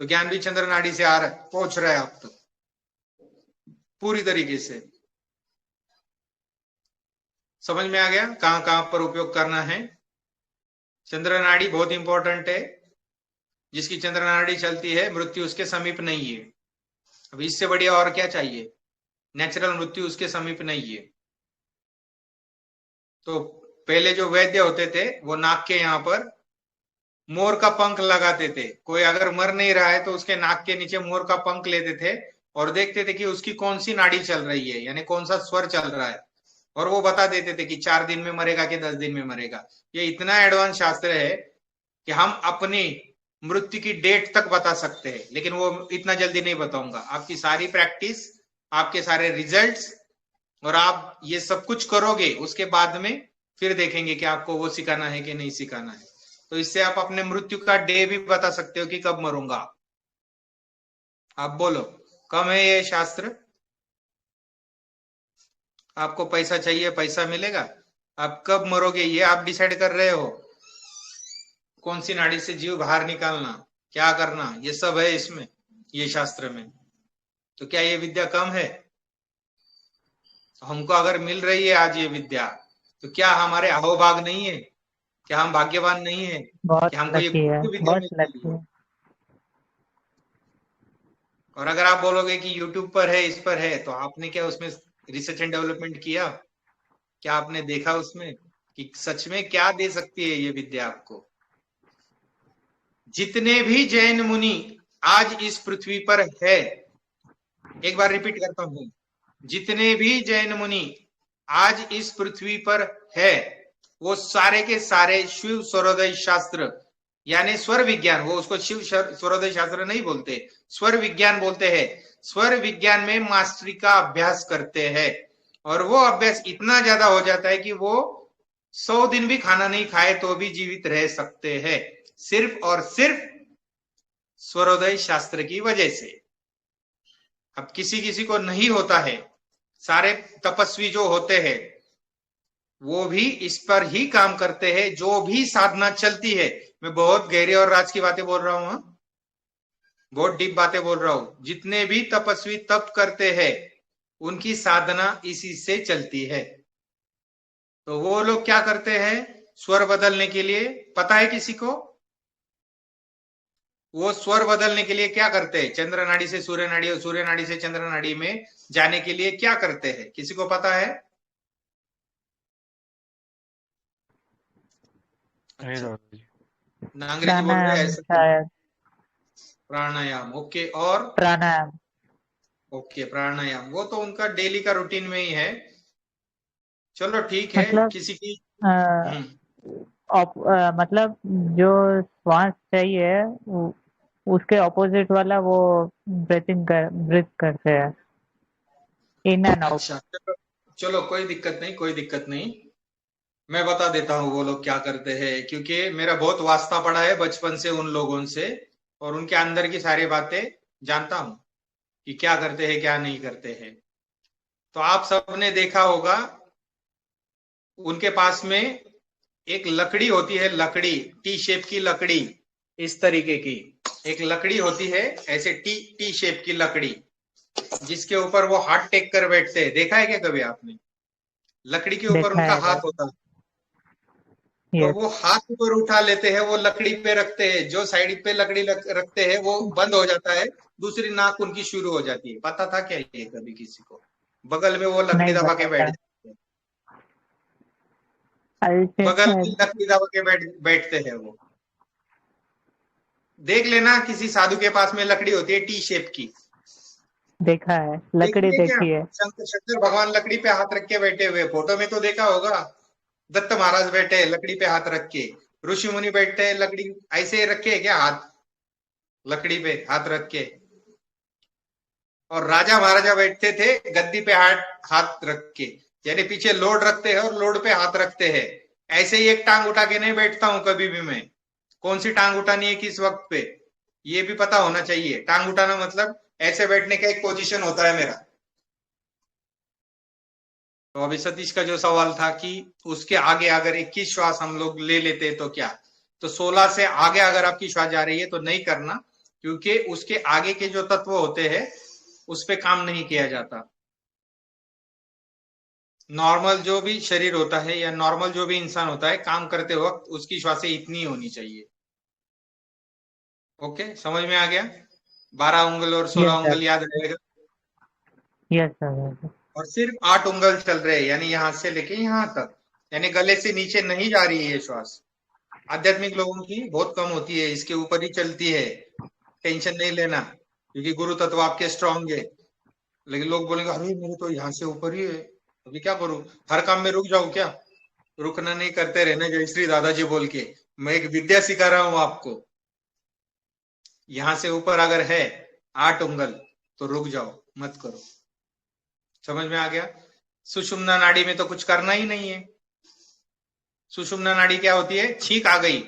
तो ज्ञान भी चंद्र नाड़ी से आ रहा है, पहुंच रहा है आप तक पूरी तरीके से। समझ में आ गया कहां कहां पर उपयोग करना है? चंद्र नाड़ी बहुत इंपॉर्टेंट है। जिसकी चंद्र नाड़ी चलती है, मृत्यु उसके समीप नहीं है। अब इससे बढ़िया और क्या चाहिए? नेचुरल मृत्यु उसके समीप नहीं है। तो पहले जो वैद्य होते थे, वो नाक के यहाँ पर मोर का पंख लगाते थे। कोई अगर मर नहीं रहा है तो उसके नाक के नीचे मोर का पंख लेते थे और देखते थे कि उसकी कौन सी नाड़ी चल रही है, यानी कौन सा स्वर चल रहा है, और वो बता देते थे कि 4 दिन में मरेगा कि 10 दिन में मरेगा। ये इतना एडवांस शास्त्र है कि हम अपनी मृत्यु की डेट तक बता सकते हैं, लेकिन वो इतना जल्दी नहीं बताऊंगा। आपकी सारी प्रैक्टिस, आपके सारे रिजल्ट्स, और आप ये सब कुछ करोगे, उसके बाद में फिर देखेंगे कि आपको वो सिखाना है कि नहीं सिखाना है। तो इससे आप अपने मृत्यु का डे भी बता सकते हो कि कब मरूंगा। आप बोलो, कम है ये शास्त्र? आपको पैसा चाहिए, पैसा मिलेगा। आप कब मरोगे ये आप डिसाइड कर रहे हो। कौन सी नाड़ी से जीव बाहर निकालना, क्या करना, ये सब है इसमें, ये शास्त्र में। तो क्या ये विद्या कम है? हमको अगर मिल रही है आज ये विद्या, तो क्या हमारे अहोभाग नहीं है? क्या हम भाग्यवान नहीं है बहुत कि हमको ये लकी है, विद्या बहुत मिल रही लकी है? है। और अगर आप बोलोगे कि यूट्यूब पर है, इस पर है, तो आपने क्या उसमें रिसर्च एंड डेवलपमेंट किया? क्या आपने देखा उसमें कि सच में क्या दे सकती है ये विद्या आपको? जितने भी जैन मुनि आज इस पृथ्वी पर है, एक बार रिपीट करता हूं, जितने भी जैन मुनि आज इस पृथ्वी पर है, वो सारे के सारे शिव स्वरोदय शास्त्र यानी स्वर विज्ञान, वो उसको शिव स्वरोदय शास्त्र नहीं बोलते, स्वर विज्ञान बोलते हैं। स्वर विज्ञान में मास्टरी का अभ्यास करते हैं, और वो अभ्यास इतना ज्यादा हो जाता है कि वो 100 दिन भी खाना नहीं खाए तो भी जीवित रह सकते हैं, सिर्फ और सिर्फ स्वरोदय शास्त्र की वजह से। अब किसी किसी को नहीं होता है। सारे तपस्वी जो होते हैं वो भी इस पर ही काम करते हैं, जो भी साधना चलती है। मैं बहुत गहरी और राज की बातें बोल रहा हूं, बहुत डीप बातें बोल रहा हूं। जितने भी तपस्वी तप करते हैं, उनकी साधना इसी से चलती है। तो वो लोग क्या करते हैं स्वर बदलने के लिए, पता है किसी को? वो स्वर बदलने के लिए क्या करते हैं? चंद्र नाड़ी से सूर्य नाड़ी और सूर्य नाड़ी से चंद्र नाड़ी में जाने के लिए क्या करते हैं? किसी को पता है? अच्छा, नांगरे जी बोल रहे हैं प्राणायाम ऐसा। शायद। प्राणायाम, ओके। और प्राणायाम। ओके, प्राणायाम वो तो उनका डेली का रूटीन में ही है। चलो ठीक है। मतलब किसी की मतलब जो श्वास चाहिए उसके ऑपोजिट वाला वो ब्रीथ करते हैं, इन एंड आउट। अच्छा, चलो कोई दिक्कत नहीं, कोई दिक्कत नहीं। मैं बता देता हूँ वो लोग क्या करते हैं, क्योंकि मेरा बहुत वास्ता पड़ा है बचपन से उन लोगों से, और उनके अंदर की सारी बातें जानता हूँ कि क्या करते हैं क्या नहीं करते हैं। तो आप सबने देखा होगा उनके पास में एक लकड़ी होती है, लकड़ी टी शेप की लकड़ी, इस तरीके की एक लकड़ी होती है, ऐसे टी शेप की लकड़ी, जिसके ऊपर वो हाथ टेक कर बैठते हैं। देखा है क्या कभी आपने? लकड़ी के ऊपर देखा उनका है हाथ होता है। तो यस वो हाथ ऊपर उठा लेते हैं, वो लकड़ी पे रखते हैं, जो साइड पे लकड़ी रखते हैं वो बंद हो जाता है, दूसरी नाक उनकी शुरू हो जाती है। पता था क्या ये कभी किसी को? बगल में वो लकड़ी नहीं दबा के पता बैठ था। जाते हैं, ऐसे बगल में है, लकड़ी दबा के बैठते हैं वो। देख लेना, किसी साधु के पास में लकड़ी होती है टी शेप की, देखा है, लकड़ी देखिए क्या? देखी है। शंकर भगवान लकड़ी पे हाथ रख के बैठे हुए, फोटो में तो देखा होगा। दत्त महाराज बैठे हैं लकड़ी पे हाथ रख के, ऋषि मुनि बैठे हैं लकड़ी ऐसे रखे है क्या, हाथ लकड़ी पे हाथ रख के, और राजा महाराजा बैठते थे गद्दी पे हाथ हाथ रख के, यानी पीछे लोड रखते हैं और लोड पे हाथ रखते हैं। ऐसे ही एक टांग उठा के नहीं बैठता हूं कभी भी मैं। कौन सी टांग उठानी है किस वक्त पे, ये भी पता होना चाहिए। टांग उठाना मतलब ऐसे बैठने का एक पोजीशन होता है मेरा। तो अभी सतीश का जो सवाल था कि उसके आगे अगर 21 श्वास हम लोग ले लेते तो क्या, तो 16 से आगे अगर आपकी श्वास जा रही है तो नहीं करना, क्योंकि उसके आगे के जो तत्व होते हैं उस पे काम नहीं किया जाता। नॉर्मल जो भी शरीर होता है या नॉर्मल जो भी इंसान होता है, काम करते वक्त उसकी श्वासें इतनी होनी चाहिए। ओके, समझ में आ गया? 12 उंगल और 16 यस सर, उंगल याद रहेगा। Yes sir. और सिर्फ 8 उंगल चल रहे हैं, यानी यहां से लेके यहां तक, यानी गले से नीचे नहीं जा रही है ये श्वास। आध्यात्मिक लोगों की बहुत कम होती है, इसके ऊपर ही चलती है। टेंशन नहीं लेना, क्योंकि गुरु तत्व आपके स्ट्रांग है। लेकिन लोग बोलेंगे अरे मेरे तो यहाँ से ऊपर ही है, अभी क्या करूं? हर काम में रुक जाऊं क्या? रुकना नहीं, करते रहना जय श्री दादाजी बोल के। मैं एक विद्या सिखा रहा हूं आपको। यहां से ऊपर अगर है 8 उंगल तो रुक जाओ, मत करो। समझ में आ गया? सुषुम्ना नाड़ी में तो कुछ करना ही नहीं है। सुषुम्ना नाड़ी क्या होती है? छींक आ गई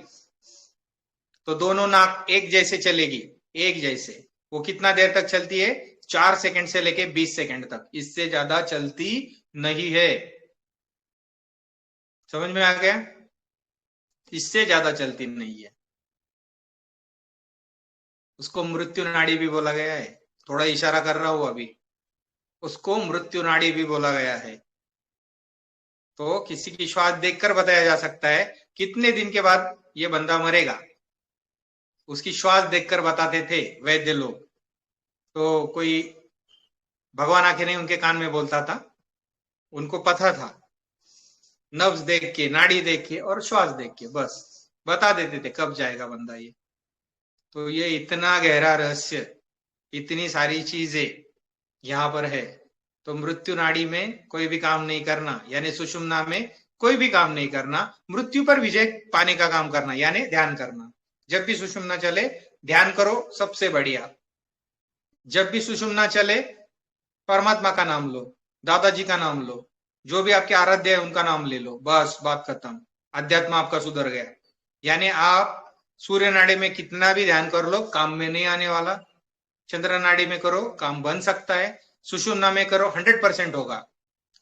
तो दोनों नाक एक जैसे चलेगी, एक जैसे। वो कितना देर तक चलती है? 4 सेकंड से लेके 20 सेकंड तक, इससे ज्यादा चलती नहीं है। समझ में आ गया? इससे ज्यादा चलती नहीं है। उसको मृत्यु नाड़ी भी बोला गया है। थोड़ा इशारा कर रहा हूं अभी, उसको मृत्यु नाड़ी भी बोला गया है। तो किसी की श्वास देखकर बताया जा सकता है कितने दिन के बाद ये बंदा मरेगा। उसकी श्वास देखकर बताते थे वैद्य लोग। तो कोई भगवान आके नहीं उनके कान में बोलता था, उनको पता था। नब्ज देख के, नाड़ी देख के और श्वास देख के बस बता देते थे कब जाएगा बंदा ये। तो ये इतना गहरा रहस्य, इतनी सारी चीजें यहाँ पर है। तो मृत्यु नाड़ी में कोई भी काम नहीं करना, यानी सुषुम्ना में कोई भी काम नहीं करना, मृत्यु पर विजय पाने का काम करना, यानी ध्यान करना। जब भी सुषुम्ना चले ध्यान करो, सबसे बढ़िया। जब भी सुषुम्ना चले परमात्मा का नाम लो, दादाजी का नाम लो, जो भी आपके आराध्य है उनका नाम ले लो, बस बात खत्म। अध्यात्म आपका सुधर गया। यानी आप सूर्य नाड़ी में कितना भी ध्यान कर लो, काम में नहीं आने वाला। चंद्र नाड़ी में करो, काम बन सकता है। सुषुम्ना में करो, 100% होगा।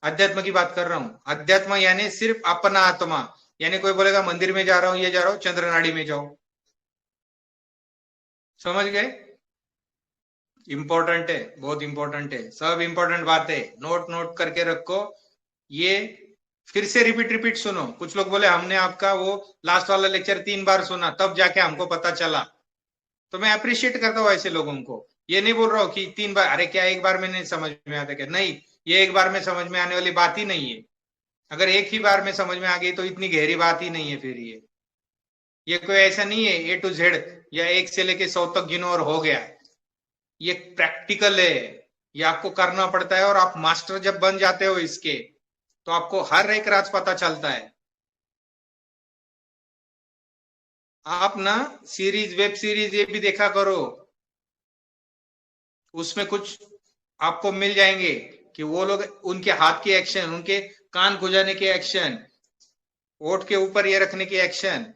अध्यात्म की बात कर रहा हूं। अध्यात्म यानी सिर्फ अपना आत्मा। यानी कोई बोलेगा मंदिर में जा रहा हूं, ये जा रहा हूं, चंद्र नाड़ी में जाओ। समझ गए? इंपॉर्टेंट है, बहुत इंपॉर्टेंट है, सब इंपॉर्टेंट बात है। नोट नोट करके रखो। ये फिर से रिपीट सुनो। कुछ लोग बोले हमने आपका वो लास्ट वाला लेक्चर 3 बार सुना तब जाके हमको पता चला। तो मैं अप्रिशिएट करता हूँ ऐसे लोगों को। ये नहीं बोल रहा हूँ कि 3 बार, अरे क्या एक बार में नहीं समझ में आता क्या? नहीं, ये एक बार में समझ में आने वाली बात ही नहीं है। अगर एक ही बार में समझ में आ गई तो इतनी गहरी बात ही नहीं है। फिर ये कोई ऐसा नहीं है A to Z या 1 से लेके 100 तक गिनो और हो गया। ये प्रैक्टिकल है, ये आपको करना पड़ता है। और आप मास्टर जब बन जाते हो इसके, तो आपको हर एक राज पता चलता है। आप ना सीरीज, वेब सीरीज ये भी देखा करो, उसमें कुछ आपको मिल जाएंगे कि वो लोग उनके हाथ के एक्शन, उनके कान खुजाने के एक्शन, ओठ के ऊपर ये रखने के एक्शन,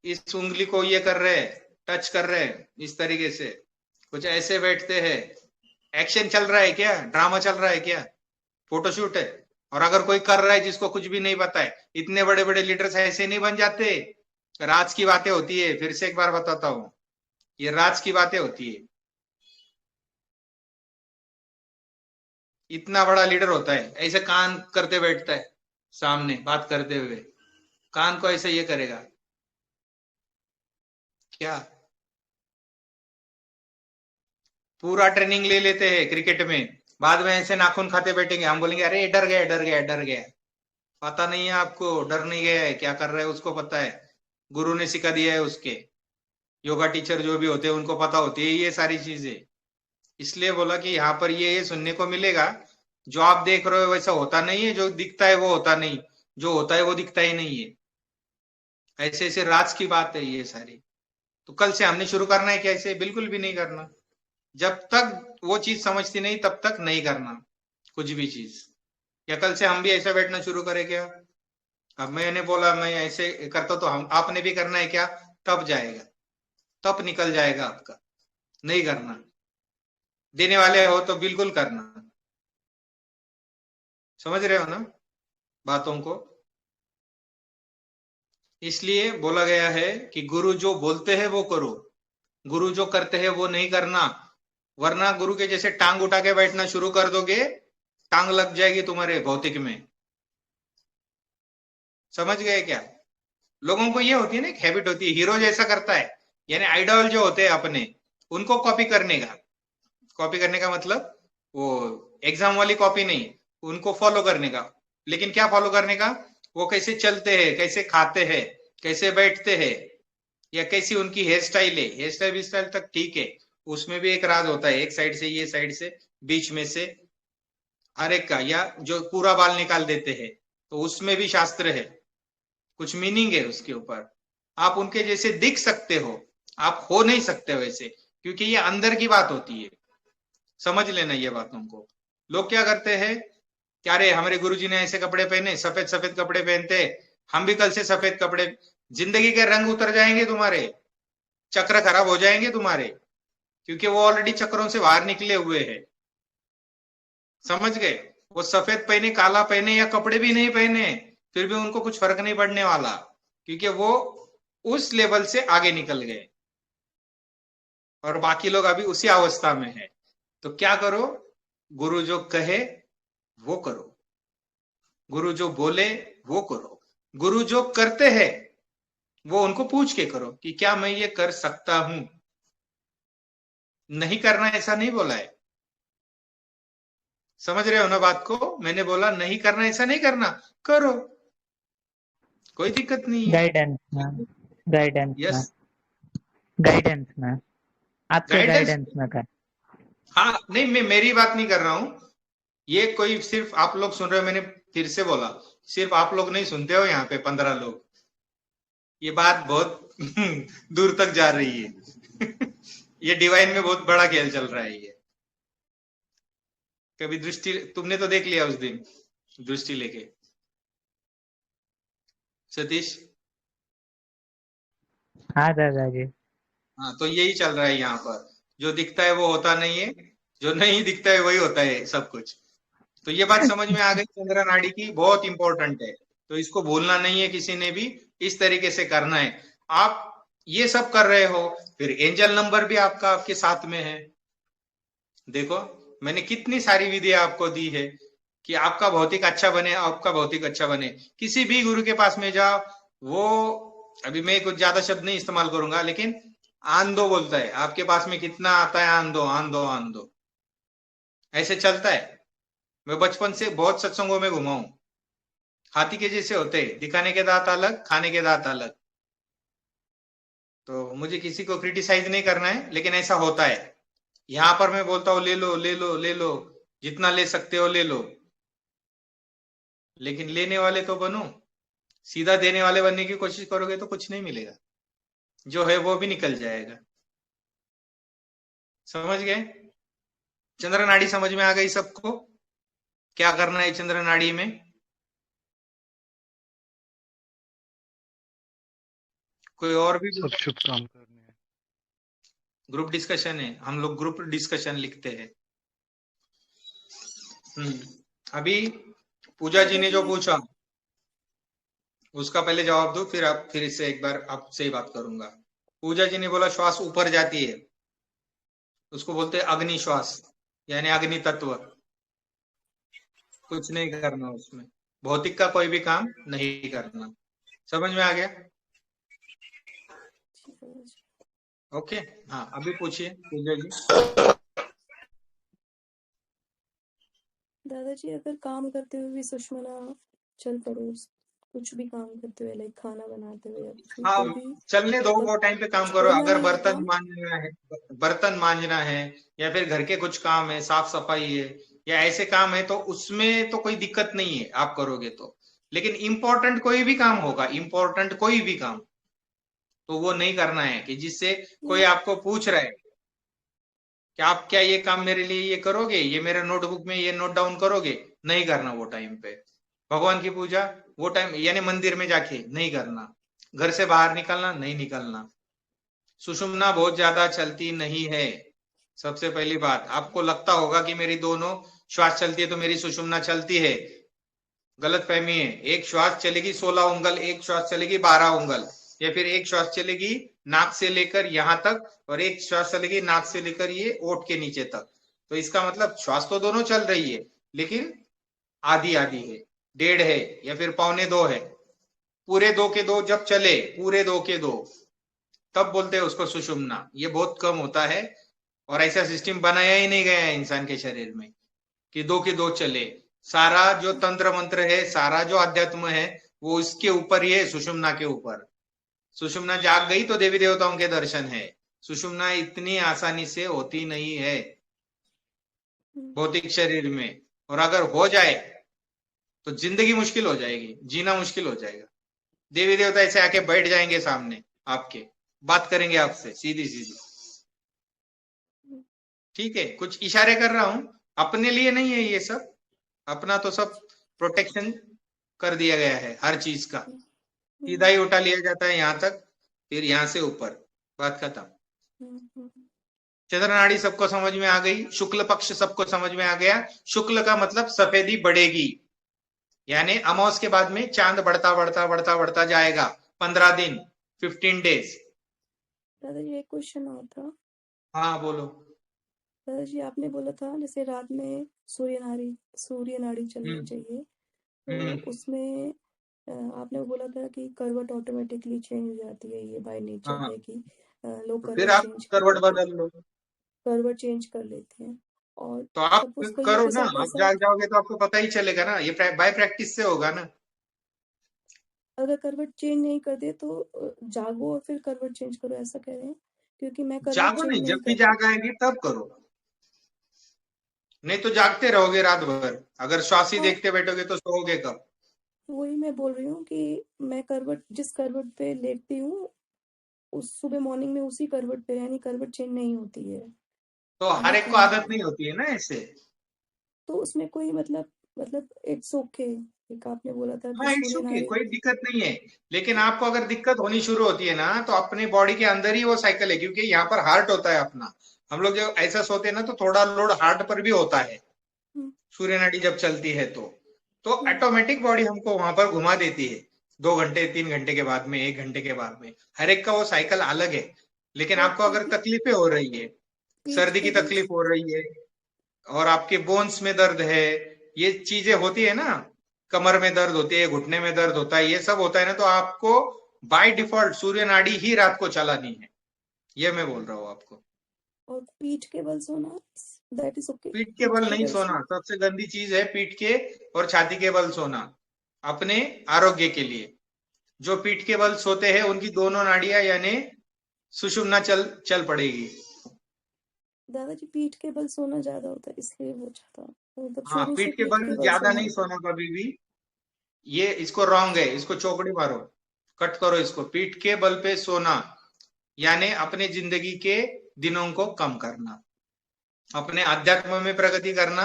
इस उंगली को ये कर रहे हैं, टच कर रहे हैं, इस तरीके से कुछ ऐसे बैठते हैं। एक्शन चल रहा है क्या? ड्रामा चल रहा है क्या? फोटोशूट है। और अगर कोई कर रहा है जिसको कुछ भी नहीं पता है, इतने बड़े बड़े लीडर्स ऐसे नहीं बन जाते। राज की बातें होती है। फिर से एक बार बताता हूं, ये राज की बातें होती है। इतना बड़ा लीडर होता है, ऐसे कान करते बैठता है सामने बात करते हुए। कान को ऐसे ये करेगा क्या? पूरा ट्रेनिंग ले लेते हैं क्रिकेट में, बाद में ऐसे नाखून खाते बैठेंगे, हम बोलेंगे अरे डर गया डर गया डर गया। पता नहीं है आपको, डर नहीं गया है, क्या कर रहा है उसको पता है, गुरु ने सिखा दिया है उसके। योगा टीचर जो भी होते हैं उनको पता होती है ये सारी चीजें। इसलिए बोला कि यहाँ पर ये सुनने को मिलेगा, जो आप देख रहे हो वैसा होता नहीं है, जो दिखता है वो होता नहीं, जो होता है वो दिखता ही नहीं है। ऐसे ऐसे राज की बात है ये सारी। तो कल से हमने शुरू करना है क्या ऐसे? बिल्कुल भी नहीं करना। जब तक वो चीज समझती नहीं तब तक नहीं करना कुछ भी चीज। या कल से हम भी ऐसा बैठना शुरू करें क्या? अब मैंने बोला मैं ऐसे करता तो हम आपने भी करना है क्या? तब जाएगा, तब निकल जाएगा आपका। नहीं करना, देने वाले हो तो बिल्कुल करना। समझ रहे हो ना बातों को? इसलिए बोला गया है कि गुरु जो बोलते हैं वो करो, गुरु जो करते हैं वो नहीं करना। वरना गुरु के जैसे टांग उठा के बैठना शुरू कर दोगे, टांग लग जाएगी तुम्हारे भौतिक में। समझ गए क्या? लोगों को ये होती है ना, एक हैबिट होती है, हीरो जैसा करता है, यानी आइडल जो होते हैं अपने, उनको कॉपी करने का। कॉपी करने का मतलब वो एग्जाम वाली कॉपी नहीं, उनको फॉलो करने का। लेकिन क्या फॉलो करने का? वो कैसे चलते हैं, कैसे खाते हैं, कैसे बैठते हैं, या कैसी उनकी हेयर स्टाइल है। हेयर स्टाइल स्टाइल तक ठीक है, उसमें भी एक राज होता है, एक साइड से, ये साइड से, बीच में से, हर एक का। या जो पूरा बाल निकाल देते हैं तो उसमें भी शास्त्र है, कुछ मीनिंग है उसके ऊपर। आप उनके जैसे दिख सकते हो, आप हो नहीं सकते वैसे, क्योंकि ये अंदर की बात होती है। समझ लेना ये बातों को। लोग क्या करते हैं, क्या रे हमारे गुरुजी ने ऐसे कपड़े पहने, सफेद सफेद कपड़े पहनते, हम भी कल से सफेद कपड़े। जिंदगी के रंग उतर जाएंगे तुम्हारे, चक्र खराब हो जाएंगे तुम्हारे, क्योंकि वो ऑलरेडी चक्रों से बाहर निकले हुए हैं। समझ गए? वो सफेद पहने, काला पहने, या कपड़े भी नहीं पहने, फिर भी उनको कुछ फर्क नहीं पड़ने वाला, क्योंकि वो उस लेवल से आगे निकल गए, और बाकी लोग अभी उसी अवस्था में है। तो क्या करो, गुरु जो कहे वो करो, गुरु जो बोले वो करो, गुरु जो करते हैं वो उनको पूछ के करो कि क्या मैं ये कर सकता हूं। नहीं करना ऐसा नहीं बोला है। समझ रहे हो ना बात को? मैंने बोला नहीं करना ऐसा नहीं करना, करो, कोई दिक्कत नहीं है। गाइडेंस में, गाइडेंस में, यस, गाइडेंस में, आपके गाइडेंस। गाइडेंस में कर। हाँ नहीं, मैं मेरी बात नहीं कर रहा हूं, ये कोई सिर्फ आप लोग सुन रहे हो। मैंने फिर से बोला, सिर्फ आप लोग नहीं सुनते हो, यहाँ पे 15 लोग। ये बात बहुत दूर तक जा रही है ये डिवाइन में बहुत बड़ा खेल चल रहा है ये। कभी दृष्टि तुमने तो देख लिया उस दिन, दृष्टि लेके, सतीश। हाँ दादाजी। हाँ, तो यही चल रहा है यहाँ पर। जो दिखता है वो होता नहीं है, जो नहीं दिखता है वही होता है सब कुछ। तो ये बात समझ में आ गई, चंद्र नाड़ी की बहुत इंपॉर्टेंट है, तो इसको भूलना नहीं है किसी ने भी, इस तरीके से करना है। आप ये सब कर रहे हो, फिर एंजल नंबर भी आपका आपके साथ में है। देखो मैंने कितनी सारी विधियां आपको दी है कि आपका भौतिक अच्छा बने, आपका भौतिक अच्छा बने। किसी भी गुरु के पास में जाओ, वो अभी मैं कुछ ज्यादा शब्द नहीं इस्तेमाल करूंगा, लेकिन आंदो बोलता है, आपके पास में कितना आता है, आंदो आंदो आंदो, ऐसे चलता है। मैं बचपन से बहुत सत्संगों में घुमा हूं, हाथी के जैसे होते हैं, दिखाने के दांत अलग, खाने के दांत अलग। तो मुझे किसी को क्रिटिसाइज नहीं करना है, लेकिन ऐसा होता है। यहां पर मैं बोलता हूँ ले लो ले लो ले लो, जितना ले सकते हो ले लो, लेकिन लेने वाले तो बनो। सीधा देने वाले बनने की कोशिश करोगे तो कुछ नहीं मिलेगा, जो है वो भी निकल जाएगा। समझ गए? चंद्र नाड़ी समझ में आ गई सबको? क्या करना है चंद्र नाड़ी में? कोई और भी? सब शुभ काम करने हैं। ग्रुप डिस्कशन है, हम लोग ग्रुप डिस्कशन लिखते हैं। अभी पूजा जी ने जो पूछा उसका पहले जवाब दो, फिर आप फिर इससे एक बार आपसे ही बात करूंगा। पूजा जी ने बोला श्वास ऊपर जाती है, उसको बोलते हैं अग्नि श्वास, यानी अग्नि तत्व। कुछ नहीं करना उसमें, भौतिक का कोई भी काम नहीं करना। समझ में आ गया? जी दादाजी। ओके, हाँ अभी पूछिए पूजा जी। दादाजी अगर काम करते हुए भी सुषुम्ना चल पड़े, कुछ भी काम करते हुए, लाइक खाना बनाते हुए या कुछ भी, हाँ तो भी चलने दो, तब वो टाइम पे काम करो। छोड़ना अगर नहीं है काम? बर्तन मांजना है या फिर घर के कुछ काम है, साफ सफाई है या ऐसे काम है, तो उसमें तो कोई दिक्कत नहीं है, आप करोगे तो। लेकिन इम्पोर्टेंट कोई भी काम होगा, इम्पोर्टेंट कोई भी काम, तो वो नहीं करना है कि जिससे कोई नहीं, आपको पूछ रहा है कि आप क्या ये काम मेरे लिए ये करोगे, ये मेरे नोटबुक में ये नोट डाउन करोगे, नहीं करना वो टाइम पे। भगवान की पूजा वो टाइम, यानी मंदिर में जाके नहीं करना, घर से बाहर निकलना नहीं निकलना। सुषुम्ना बहुत ज्यादा चलती नहीं है। सबसे पहली बात, आपको लगता होगा कि मेरी दोनों श्वास चलती है तो मेरी सुषुम्ना चलती है, गलत फहमी है। एक श्वास चलेगी 16 उंगल, एक श्वास चलेगी 12 उंगल, या फिर एक श्वास चलेगी नाक से लेकर यहां तक और एक श्वास चलेगी नाक से लेकर ये ओठ के नीचे तक। तो इसका मतलब श्वास तो दोनों चल रही है, लेकिन आधी आधी है, डेढ़ है या फिर पौने दो है। पूरे दो के दो जब चले, पूरे दो के दो, तब बोलते हैं उसको सुषुम्ना। ये बहुत कम होता है और ऐसा सिस्टम बनाया ही नहीं गया है इंसान के शरीर में कि दो के दो चले। सारा जो तंत्र मंत्र है, सारा जो अध्यात्म है, वो इसके ऊपर ही है, सुषुम्ना के ऊपर। सुषुम्ना जाग गई तो देवी देवताओं के दर्शन है। सुषुम्ना इतनी आसानी से होती नहीं है भौतिक शरीर में, और अगर हो जाए तो जिंदगी मुश्किल हो जाएगी, जीना मुश्किल हो जाएगा। देवी देवता ऐसे आके बैठ जाएंगे सामने आपके, बात करेंगे आपसे सीधी सीधी। ठीक है, कुछ इशारे कर रहा हूं, अपने लिए नहीं है ये सब, अपना तो सब प्रोटेक्शन कर दिया गया है हर चीज का। सीधा ही उठा लिया जाता है यहाँ तक, फिर यहाँ से ऊपर, बात खत्म। चंद्र नाड़ी सबको समझ में आ गई, शुक्ल पक्ष सबको समझ में आ गया। शुक्ल का मतलब सफेदी बढ़ेगी, यानी अमावस के बाद में चांद बढ़ता बढ़ता बढ़ता बढ़ता जाएगा। 15 दिन, 15 डेज। दादाजी एक क्वेश्चन और था। हाँ बोलो। दादाजी आपने बोला था जैसे रात में सूर्य नाड़ी चलनी चाहिए, तो उसमें आपने बोला था कि करवट ऑटोमेटिकली चेंज हो जाती है, ये बाय नेचर हाँ, है कि लोग तो फिर करवट आप चेंज करवट बदल लो। करवट चेंज कर लेते हैं, और तो आप सपोज कईयों करो के ना, साथ आप ऐसा, जाग जाओगे तो आपको पता ही चलेगा ना, ये बाय प्रैक्टिस से होगा ना। अगर करवट चेंज नहीं करते तो जागो और फिर करवट चेंज करो, ऐसा कह रहे हैं? क्योंकि मैं करवट जागो चेंज नहीं, नहीं जब भी करती। जाग आएगी तब करो, नहीं तो जागते रहोगे रात भर। अगर श्वास ही हाँ, देखते बैठोगे तो सोओगे कब? वही मैं बोल रही हूँ कि मैं जिस करवट पे लेटती हूँ, उस सुबह मॉर्निंग में उसी करवट पे, यानी करवट चेंज नहीं होती है, तो हर ये एक को कहना आदत चाह रही नहीं हूँ। होती है ना ऐसे। तो उसमें कोई मतलब इट्स ओके। एक आपने बोला था कि हाँ इट्स सूर्य ओके, नाड़ी। कोई दिक्कत नहीं है। लेकिन आपको अगर दिक्कत होनी शुरू होती है ना, तो अपने बॉडी के अंदर ही वो साइकिल है, क्योंकि यहाँ पर हार्ट होता है अपना। हम लोग जब ऐसा सोते हैं ना, तो थोड़ा लोड हार्ट पर भी होता है हम्म, सूर्य नाड़ी जब चलती है तो हम्म, ऑटोमेटिक बॉडी हमको वहां पर घुमा देती है। 2 घंटे 3 घंटे के बाद में, 1 घंटे के बाद में, हर एक का वो साइकिल अलग है। लेकिन और आपको अगर तकलीफें हो रही है, पीठ सर्दी के की बल। तकलीफ हो रही है और आपके बोन्स में दर्द है, ये चीजें होती है ना, कमर में दर्द होती है, घुटने में दर्द होता है, ये सब होता है ना, तो आपको बाय डिफॉल्ट सूर्य नाड़ी ही रात को चलानी है। ये मैं बोल रहा हूँ आपको। और पीठ के बल सोना, दैट इज ओके। पीठ के पीठ बल के नहीं बल सोना, सबसे गंदी चीज है पीठ के और छाती के बल सोना, अपने आरोग्य के लिए। जो पीठ के बल सोते हैं उनकी दोनों नाड़ियां यानी सुषुम्ना चल पड़ेगी। दादाजी पीठ के बल सोना ज्यादा होता है, इसलिए पूछा था, मतलब हाँ, शुरू से पीठ के पीठ बल के बल ज्यादा सोना नहीं होता है। सोना कभी भी, ये इसको रॉन्ग है, इसको चौकड़ी मारो, कट करो इसको। पीठ के बल पे सोना यानी अपने जिंदगी के दिनों को कम करना, अपने अध्यात्म में प्रगति करना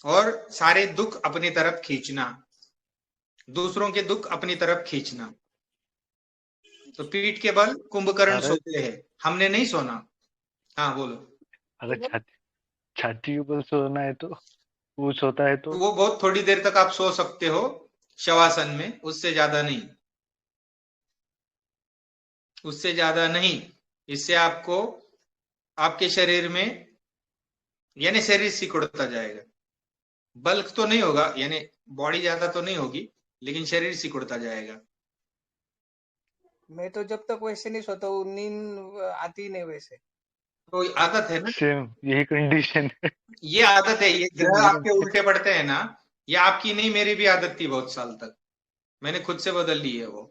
और सारे दुख अपनी तरफ खींचना, दूसरों के दुख अपनी तरफ खींचना। तो पीठ के बल कुंभकर्ण अरे सोते हैं, हमने नहीं सोना। हाँ बोलो। अगर छाती के ऊपर सोना है तो कुछ होता है तो तो वो बहुत थोड़ी देर तक आप सो सकते हो शवासन में, उससे ज्यादा नहीं, उससे ज्यादा नहीं। इससे आपको आपके शरीर में यानी शरीर सिकुड़ता जाएगा, बल्क तो नहीं होगा, यानी बॉडी ज्यादा तो नहीं होगी, लेकिन शरीर सिकुड़ता जाएगा। मैं तो जब तक वैसे नहीं सोता हूँ नींद आती नहीं वैसे। तो आदत है ना, सेम यही कंडीशन है। ये आदत है, ये ग्रह आपके उल्टे पड़ते हैं ना, ये आपकी नहीं मेरी भी आदत थी बहुत साल तक, मैंने खुद से बदल ली है वो।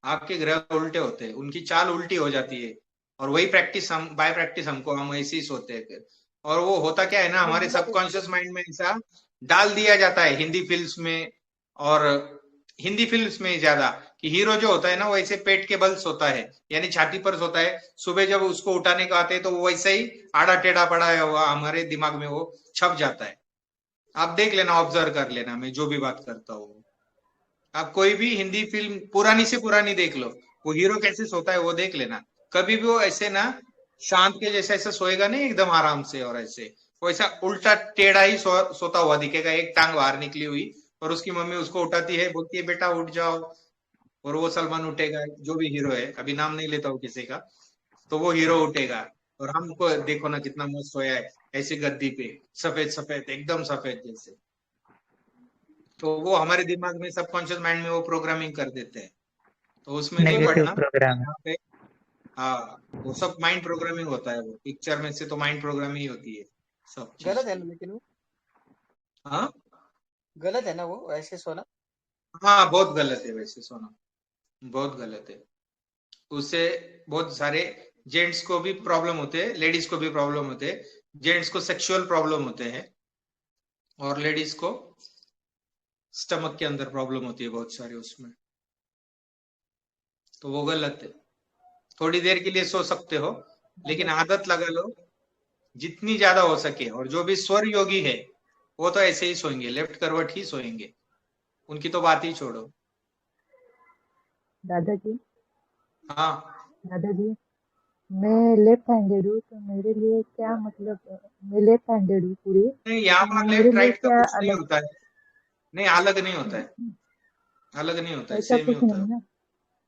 आपके ग्रह उल्टे होते हैं, उनकी चाल उल्टी हो जाती है, और वही प्रैक्टिस हम बाय प्रैक्टिस हमको हम ऐसे ही सोते हैं फिर। और वो होता क्या है ना, हमारे सबकॉन्शियस माइंड में ऐसा डाल दिया जाता है हिंदी फिल्म्स में, और हिंदी फिल्म्स में ज्यादा, कि हीरो जो होता है ना वो ऐसे पेट के बल सोता है, यानी छाती पर सोता है, सुबह जब उसको उठाने को आते हैं तो वो वैसे ही आड़ा टेढ़ा पड़ा हुआ हमारे दिमाग में वो छप जाता है। आप देख लेना, ऑब्जर्व कर लेना, मैं जो भी बात करता हूँ। आप कोई भी हिंदी फिल्म पुरानी से पुरानी देख लो, वो हीरो कैसे सोता है वो देख लेना, कभी भी वो ऐसे ना शांत के जैसा ऐसा सोएगा नहीं एकदम आराम से, और ऐसे वो ऐसा उल्टा टेढ़ा ही सोता हुआ दिखेगा, एक टांग बाहर निकली हुई, और उसकी मम्मी उसको उठाती है, बोलती है बेटा उठ जाओ, और वो सलमान उठेगा, जो भी हीरो है, अभी नाम नहीं लेता हूँ किसी का, तो वो हीरो उठेगा, और हमको देखो ना कितना मस्त सोया है ऐसे गद्दी पे, सफेद सफेद एकदम सफेद जैसे। तो वो हमारे दिमाग में सबकॉन्शियस माइंड में वो प्रोग्रामिंग कर देते हैं, तो उसमें नहीं नेगेटिव पढ़ना प्रोग्राम है। यहाँ पे। हाँ, वो सब माइंड प्रोग्रामिंग होता है, वो पिक्चर में से तो माइंड प्रोग्रामिंग ही होती है सब चीज। गलत है ना, लेकिन वो हाँ गलत है ना वो ऐसे सोना। हाँ, बहुत गलत है वैसे सोना, बहुत गलत है। उससे बहुत सारे जेंट्स को भी प्रॉब्लम होते हैं, लेडीज को भी प्रॉब्लम होते हैं। जेंट्स को सेक्सुअल प्रॉब्लम होते हैं, और लेडीज को स्टमक के अंदर प्रॉब्लम होती है बहुत सारी उसमें, तो वो गलत है। थोड़ी देर के लिए सो सकते हो, लेकिन आदत लगा लो जितनी ज्यादा हो सके। और जो भी स्वर योगी है वो तो ऐसे ही सोएंगे, लेफ्ट करवट ही सोएंगे, उनकी तो बात ही छोड़ो। दादाजी हाँ, दादाजी मैं लेफ्ट हैंडेड हूँ, तो मेरे लिए क्या मतलब, मैं लेफ्ट हैंडेड हूँ पूरी, नहीं यहाँ तो पर मेरे लेफ्ट लिए राइट का क्या कुछ नहीं अलग, होता है, नहीं अलग नहीं होता है, अलग नहीं होता है, ऐसा सेम ही कुछ होता है। नहीं ना,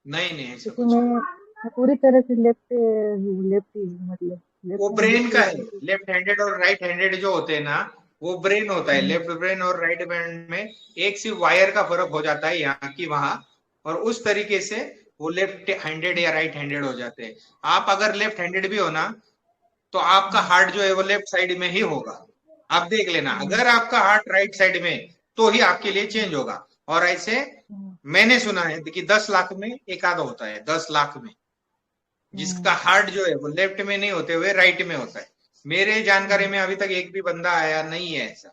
नहीं नहीं, ऐसा क्योंकि कुछ नहीं। मैं पूरी तरह से लेफ्ट लेफ्ट ही हूँ, मतलब वो लेफ्ट हैंडेड ब्रेन का है, से। लेफ्ट हैंडेड और राइट हैंडेड जो होते हैं ना, वो ब्रेन होता है। हम्म, लेफ्ट ब्रेन और राइट ब्रेन में एक सिर्फ वायर का फर्क हो जाता है यहाँ की वहां, और उस तरीके से वो लेफ्ट हैंडेड या राइट हैंडेड हो जाते हैं। आप अगर लेफ्ट हैंडेड भी हो ना, तो आपका हार्ट जो है वो लेफ्ट साइड में ही होगा। आप देख लेना, अगर आपका हार्ट राइट साइड में, तो ही आपके लिए चेंज होगा। और ऐसे मैंने सुना है कि 10 लाख में एक आधा होता है, 10 लाख में, जिसका हार्ट जो है वो लेफ्ट में नहीं होते हुए राइट में होता है। मेरे जानकारी में अभी तक एक भी बंदा आया नहीं है ऐसा।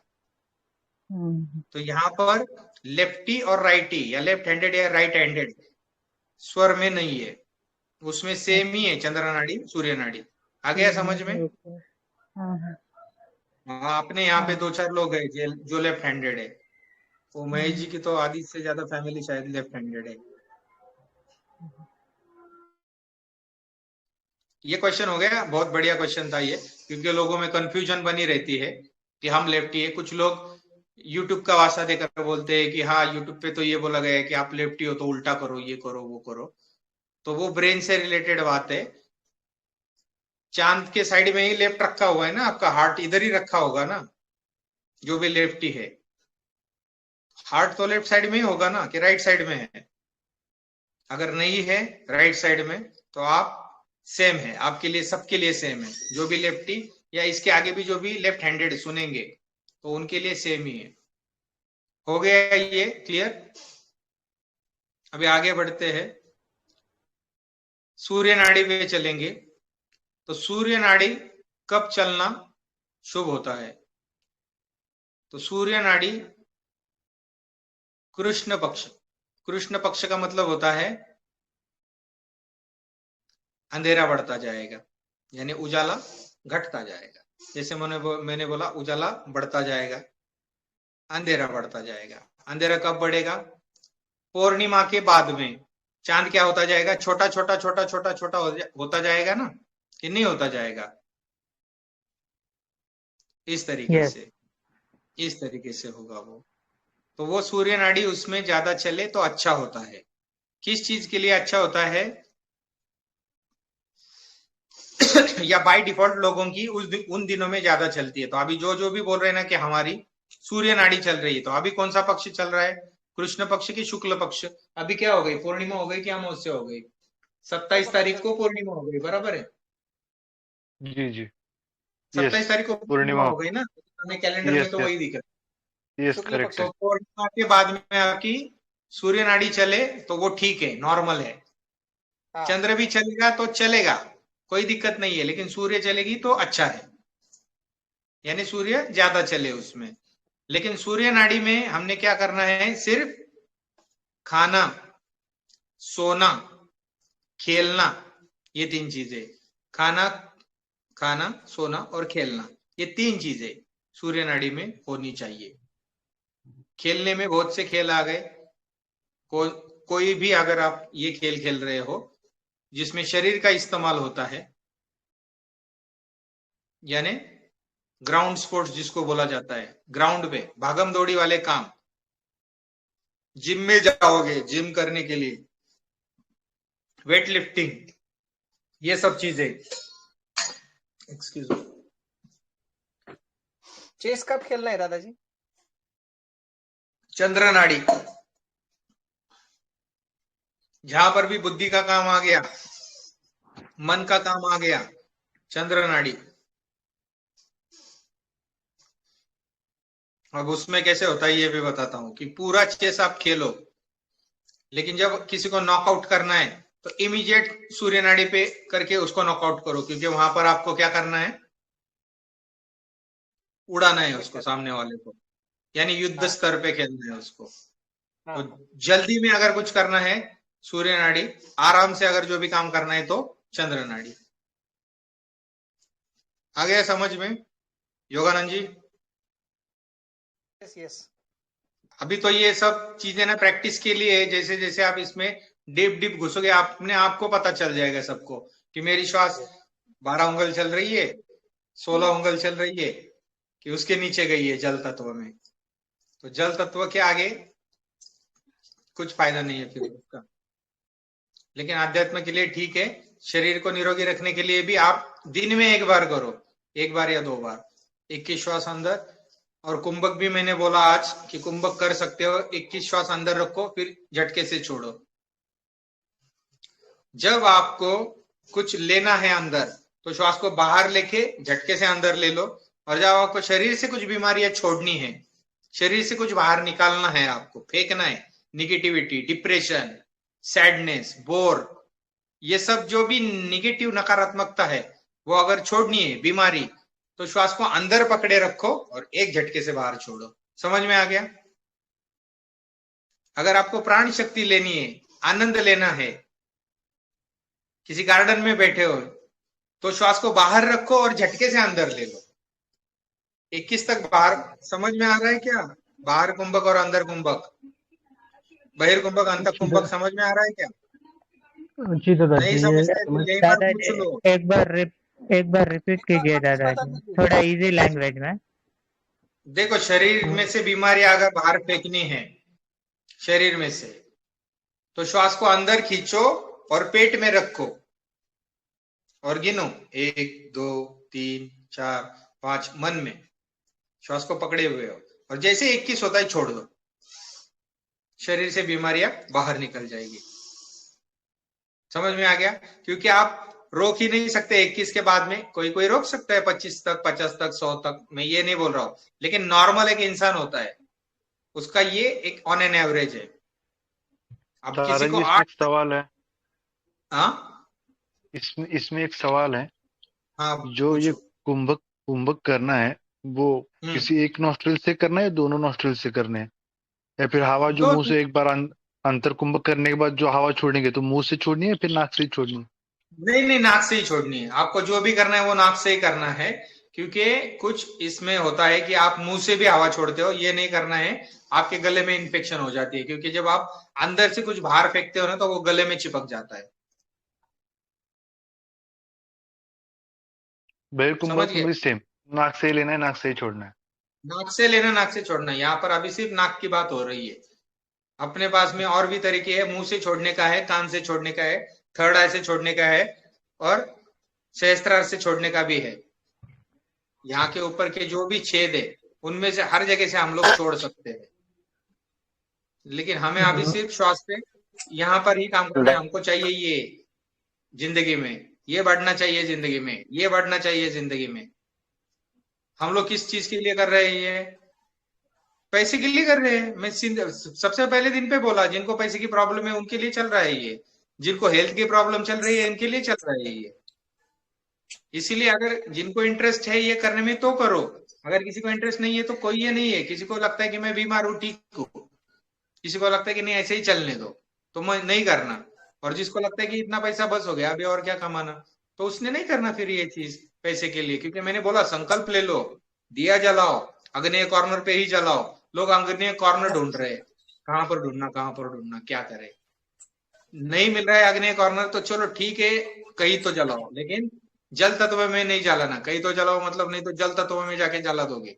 तो यहाँ पर लेफ्टी और राइटी, या लेफ्ट हैंडेड या राइट हैंडेड, स्वर में नहीं है, उसमें सेम ही है, चंद्र नाड़ी सूर्य नाड़ी। आ गया समझ में? हाँ, अपने यहाँ पे 2-4 लोग हैं जो लेफ्ट हैंडेड है। वो महेश जी की तो आधी से ज्यादा फैमिली शायद लेफ्ट हैंडेड है। ये क्वेश्चन हो गया, बहुत बढ़िया क्वेश्चन था ये, क्योंकि लोगों में कंफ्यूजन बनी रहती है कि हम लेफ्टी है। कुछ लोग यूट्यूब का वास्ता देकर बोलते हैं कि हाँ यूट्यूब पे तो ये बोला गया है कि आप लेफ्टी हो तो उल्टा करो, ये करो वो करो, तो वो ब्रेन से रिलेटेड बात है। चांद के साइड में ही लेफ्ट रखा हुआ है ना, आपका हार्ट इधर ही रखा होगा ना, जो भी लेफ्टी है। हार्ट तो लेफ्ट साइड में ही होगा ना, कि राइट साइड में है? अगर नहीं है राइट साइड में, तो आप सेम है, आपके लिए सबके लिए सेम है। जो भी लेफ्टी या इसके आगे भी जो भी लेफ्ट हैंडेड सुनेंगे, तो उनके लिए सेम ही है। हो गया ये क्लियर? अभी आगे बढ़ते हैं, सूर्य नाड़ी पे चलेंगे। तो सूर्य नाड़ी कब चलना शुभ होता है? तो सूर्य नाड़ी कृष्ण पक्ष, कृष्ण पक्ष का मतलब होता है अंधेरा बढ़ता जाएगा, यानी उजाला घटता जाएगा। जैसे मैंने बोला उजाला बढ़ता जाएगा, अंधेरा बढ़ता जाएगा। अंधेरा कब बढ़ेगा? पूर्णिमा के बाद में चांद क्या होता जाएगा? छोटा छोटा छोटा छोटा छोटा होता जाएगा ना, कि नहीं होता जाएगा? इस तरीके Yes. से, इस तरीके से होगा वो। तो वो सूर्य नाड़ी उसमें ज्यादा चले तो अच्छा होता है। किस चीज के लिए अच्छा होता है? या बाय डिफॉल्ट लोगों की उन दिनों में ज्यादा चलती है। तो अभी जो भी बोल रहे हैं ना कि हमारी सूर्य नाड़ी चल रही है, तो अभी कौन सा पक्ष चल रहा है? कृष्ण पक्ष की शुक्ल पक्ष। अभी क्या हो गई, पूर्णिमा हो गई कि अमावस्या हो गई? 27 तारीख को पूर्णिमा हो गई, बराबर है? जी जी। 27 तारीख को पूर्णिमा पूर्णिमा। हो गई ना, हमें कैलेंडर में यस तो यस वही दिख रहा यस, शुक्ल करेक्ट पक्ष है। है। तो पूर्णिमा के बाद में आपकी सूर्य नाड़ी चले तो वो ठीक है, नॉर्मल है। हाँ चंद्र भी चलेगा तो चलेगा, कोई दिक्कत नहीं है, लेकिन सूर्य चलेगी तो अच्छा है, यानी सूर्य ज्यादा चले उसमें। लेकिन सूर्य नाड़ी में हमने क्या करना है, सिर्फ खाना, सोना, खेलना, ये 3 चीजें। खाना, खाना, सोना और खेलना, ये 3 चीजें सूर्य नाड़ी में होनी चाहिए। खेलने में बहुत से खेल आ गए, कोई भी अगर आप ये खेल खेल रहे हो जिसमें शरीर का इस्तेमाल होता है, यानी ग्राउंड स्पोर्ट्स जिसको बोला जाता है, ग्राउंड पे भागम दौड़ी वाले काम, जिम में जाओगे जिम करने के लिए, वेट लिफ्टिंग, ये सब चीजें। Excuse me. चेस कब खेलना है दादाजी? चंद्र नाड़ी, जहां पर भी बुद्धि का काम आ गया, मन का काम आ गया, चंद्र नाड़ी। अब उसमें कैसे होता है ये भी बताता हूं कि पूरा चेस आप खेलो, लेकिन जब किसी को नॉकआउट करना है तो इमीडिएट सूर्य नाड़ी पे करके उसको नॉकआउट करो, क्योंकि वहां पर आपको क्या करना है, उड़ाना है उसको, सामने वाले को, यानी युद्ध स्तर पे खेलना है उसको। तो जल्दी में अगर कुछ करना है सूर्य नाड़ी, आराम से अगर जो भी काम करना है तो चंद्र नाड़ी। आ गया समझ में योगानंद जी? Yes yes. अभी तो ये सब चीजें ना प्रैक्टिस के लिए, जैसे जैसे आप इसमें डीप डीप घुसोगे अपने आपको पता चल जाएगा सबको कि मेरी श्वास 12 उंगल चल रही है, 16 उंगल चल रही है, कि उसके नीचे गई है जल तत्व में। तो जल तत्व के आगे कुछ फायदा नहीं है फिर उसका। लेकिन आध्यात्म के लिए ठीक है, शरीर को निरोगी रखने के लिए भी आप दिन में एक बार करो, 1 बार या 2 बार, 21 श्वास अंदर। और कुंभक भी मैंने बोला आज कि कुंभक कर सकते हो, 21 श्वास अंदर रखो फिर झटके से छोड़ो। जब आपको कुछ लेना है अंदर तो श्वास को बाहर लेके झटके से अंदर ले लो, और जब आपको शरीर से कुछ बीमारियां छोड़नी है, शरीर से कुछ बाहर निकालना है, आपको फेंकना है, निगेटिविटी, डिप्रेशन, सैडनेस, बोर, ये सब जो भी निगेटिव नकारात्मकता है वो अगर छोड़नी है, बीमारी, तो श्वास को अंदर पकड़े रखो और एक झटके से बाहर छोड़ो। समझ में आ गया? अगर आपको प्राण शक्ति लेनी है, आनंद लेना है, किसी गार्डन में बैठे हो तो श्वास को बाहर रखो और झटके से अंदर ले लो, 21 तक बाहर। समझ में आ रहा है क्या? बाहर कुंभक और अंदर कुंभक, बहिर्कुंभक, अंतर कुंभक, समझ में आ रहा है क्या? जी दादा नहीं जी, समझते तो यही बार पूछ दादाजी लो। एक बार रिपीट कीजिए दादाजी, थोड़ा इजी लैंग्वेज में। देखो, शरीर में से बीमारियां अगर बाहर फेंकनी है शरीर में से, तो श्वास को अंदर खींचो और पेट में रखो और गिनो 1 2 3 4 5, मन में श्वास को पकड़े हुए हो, और जैसे 21 होता है छोड़ दो, शरीर से बीमारियां बाहर निकल जाएगी। समझ में आ गया? क्योंकि आप रोक ही नहीं सकते 21 के बाद में, कोई कोई रोक सकता है 25 तक, 50 तक, 100 तक, मैं ये नहीं बोल रहा हूं, लेकिन नॉर्मल एक इंसान होता है उसका ये एक ऑन एन एवरेज है। अब किसी को 8 सवाल है, हाँ इसमें एक सवाल है, हाँ जो ये पूछो। कुंभक करना है वो किसी एक नॉस्ट्रिल से करना है, दोनों नॉस्ट्रिल से करने हैं, या फिर हवा जो मुंह से एक बार अंतर कुंभक करने के बाद जो हवा छोड़ेंगे तो मुंह से छोड़नी है फिर नाक से ही छोड़नी है? नहीं, नाक से ही छोड़नी है। आपको जो भी करना है वो नाक से ही करना है, क्योंकि कुछ इसमें होता है कि आप मुंह से भी हवा छोड़ते हो, ये नहीं करना है, आपके गले में इन्फेक्शन हो जाती है, क्योंकि जब आप अंदर से कुछ बाहर फेंकते हो ना तो वो गले में चिपक जाता है। समझ गए? सेम, नाक से ही लेना है, नाक से ही छोड़ना है। नाक से लेना, नाक से छोड़ना है। यहाँ पर अभी सिर्फ नाक की बात हो रही है, अपने पास में और भी तरीके हैं, मुंह से छोड़ने का है, कान से छोड़ने का है, थर्ड आई से छोड़ने का है, और सहस्त्रार से छोड़ने का भी है। यहाँ के ऊपर के जो भी छेद है उनमें से हर जगह से हम लोग छोड़ सकते हैं, लेकिन हमें अभी सिर्फ श्वास पे यहाँ पर ही काम करना है। हमको चाहिए ये जिंदगी में, ये बढ़ना चाहिए जिंदगी में, ये बढ़ना चाहिए जिंदगी में। हम लोग किस चीज के लिए कर रहे हैं ये? पैसे के लिए कर रहे हैं। मैं सबसे पहले दिन पे बोला, जिनको पैसे की प्रॉब्लम है उनके लिए चल रहा है ये, जिनको हेल्थ की प्रॉब्लम चल रही है इनके लिए चल रहा है ये। इसीलिए अगर जिनको इंटरेस्ट है ये करने में तो करो, अगर किसी को इंटरेस्ट नहीं है तो कोई ये नहीं है। किसी को लगता है कि मैं बीमार हूं, ठीक हूँ, किसी को लगता है कि नहीं ऐसे ही चलने दो, तो मैं नहीं करना। और जिसको लगता है कि इतना पैसा बस हो गया, अभी और क्या कमाना, तो उसने नहीं करना फिर ये चीज पैसे के लिए। क्योंकि मैंने बोला संकल्प ले लो, दिया जलाओ, अग्नि कॉर्नर पे ही जलाओ। लोग अग्नि कॉर्नर ढूंढ रहे हैं, कहाँ पर ढूंढना, कहाँ पर ढूंढना, क्या करे। नहीं मिल रहा है अग्नि कॉर्नर तो चलो ठीक है, कहीं तो जलाओ, लेकिन जल तत्व में नहीं जलाना। कहीं तो जलाओ मतलब, नहीं तो जल तत्व में जाके जला दोगे,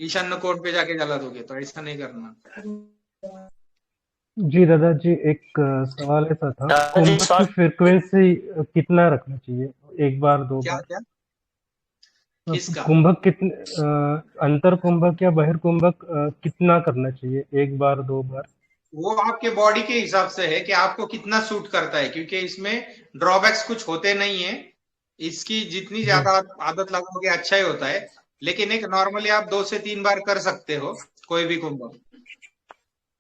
ईशान्य कोण पे जाके जला दोगे, तो ऐसा नहीं करना। जी दादाजी, एक सवाल ऐसा था, दादाजी कुंभक की फ्रीक्वेंसी कितना रखना चाहिए? एक बार, दो क्या बार? क्या किसका? कुंभक कितने, अंतर कुंभक या बहिर्कुंभक कितना करना चाहिए? एक बार, दो बार? वो आपके बॉडी के हिसाब से है कि आपको कितना सूट करता है, क्योंकि इसमें ड्रॉबैक्स कुछ होते नहीं है। इसकी जितनी ज्यादा आदत लगाओगे अच्छा ही होता है। लेकिन एक नॉर्मली आप 2 से 3 बार कर सकते हो कोई भी कुंभक।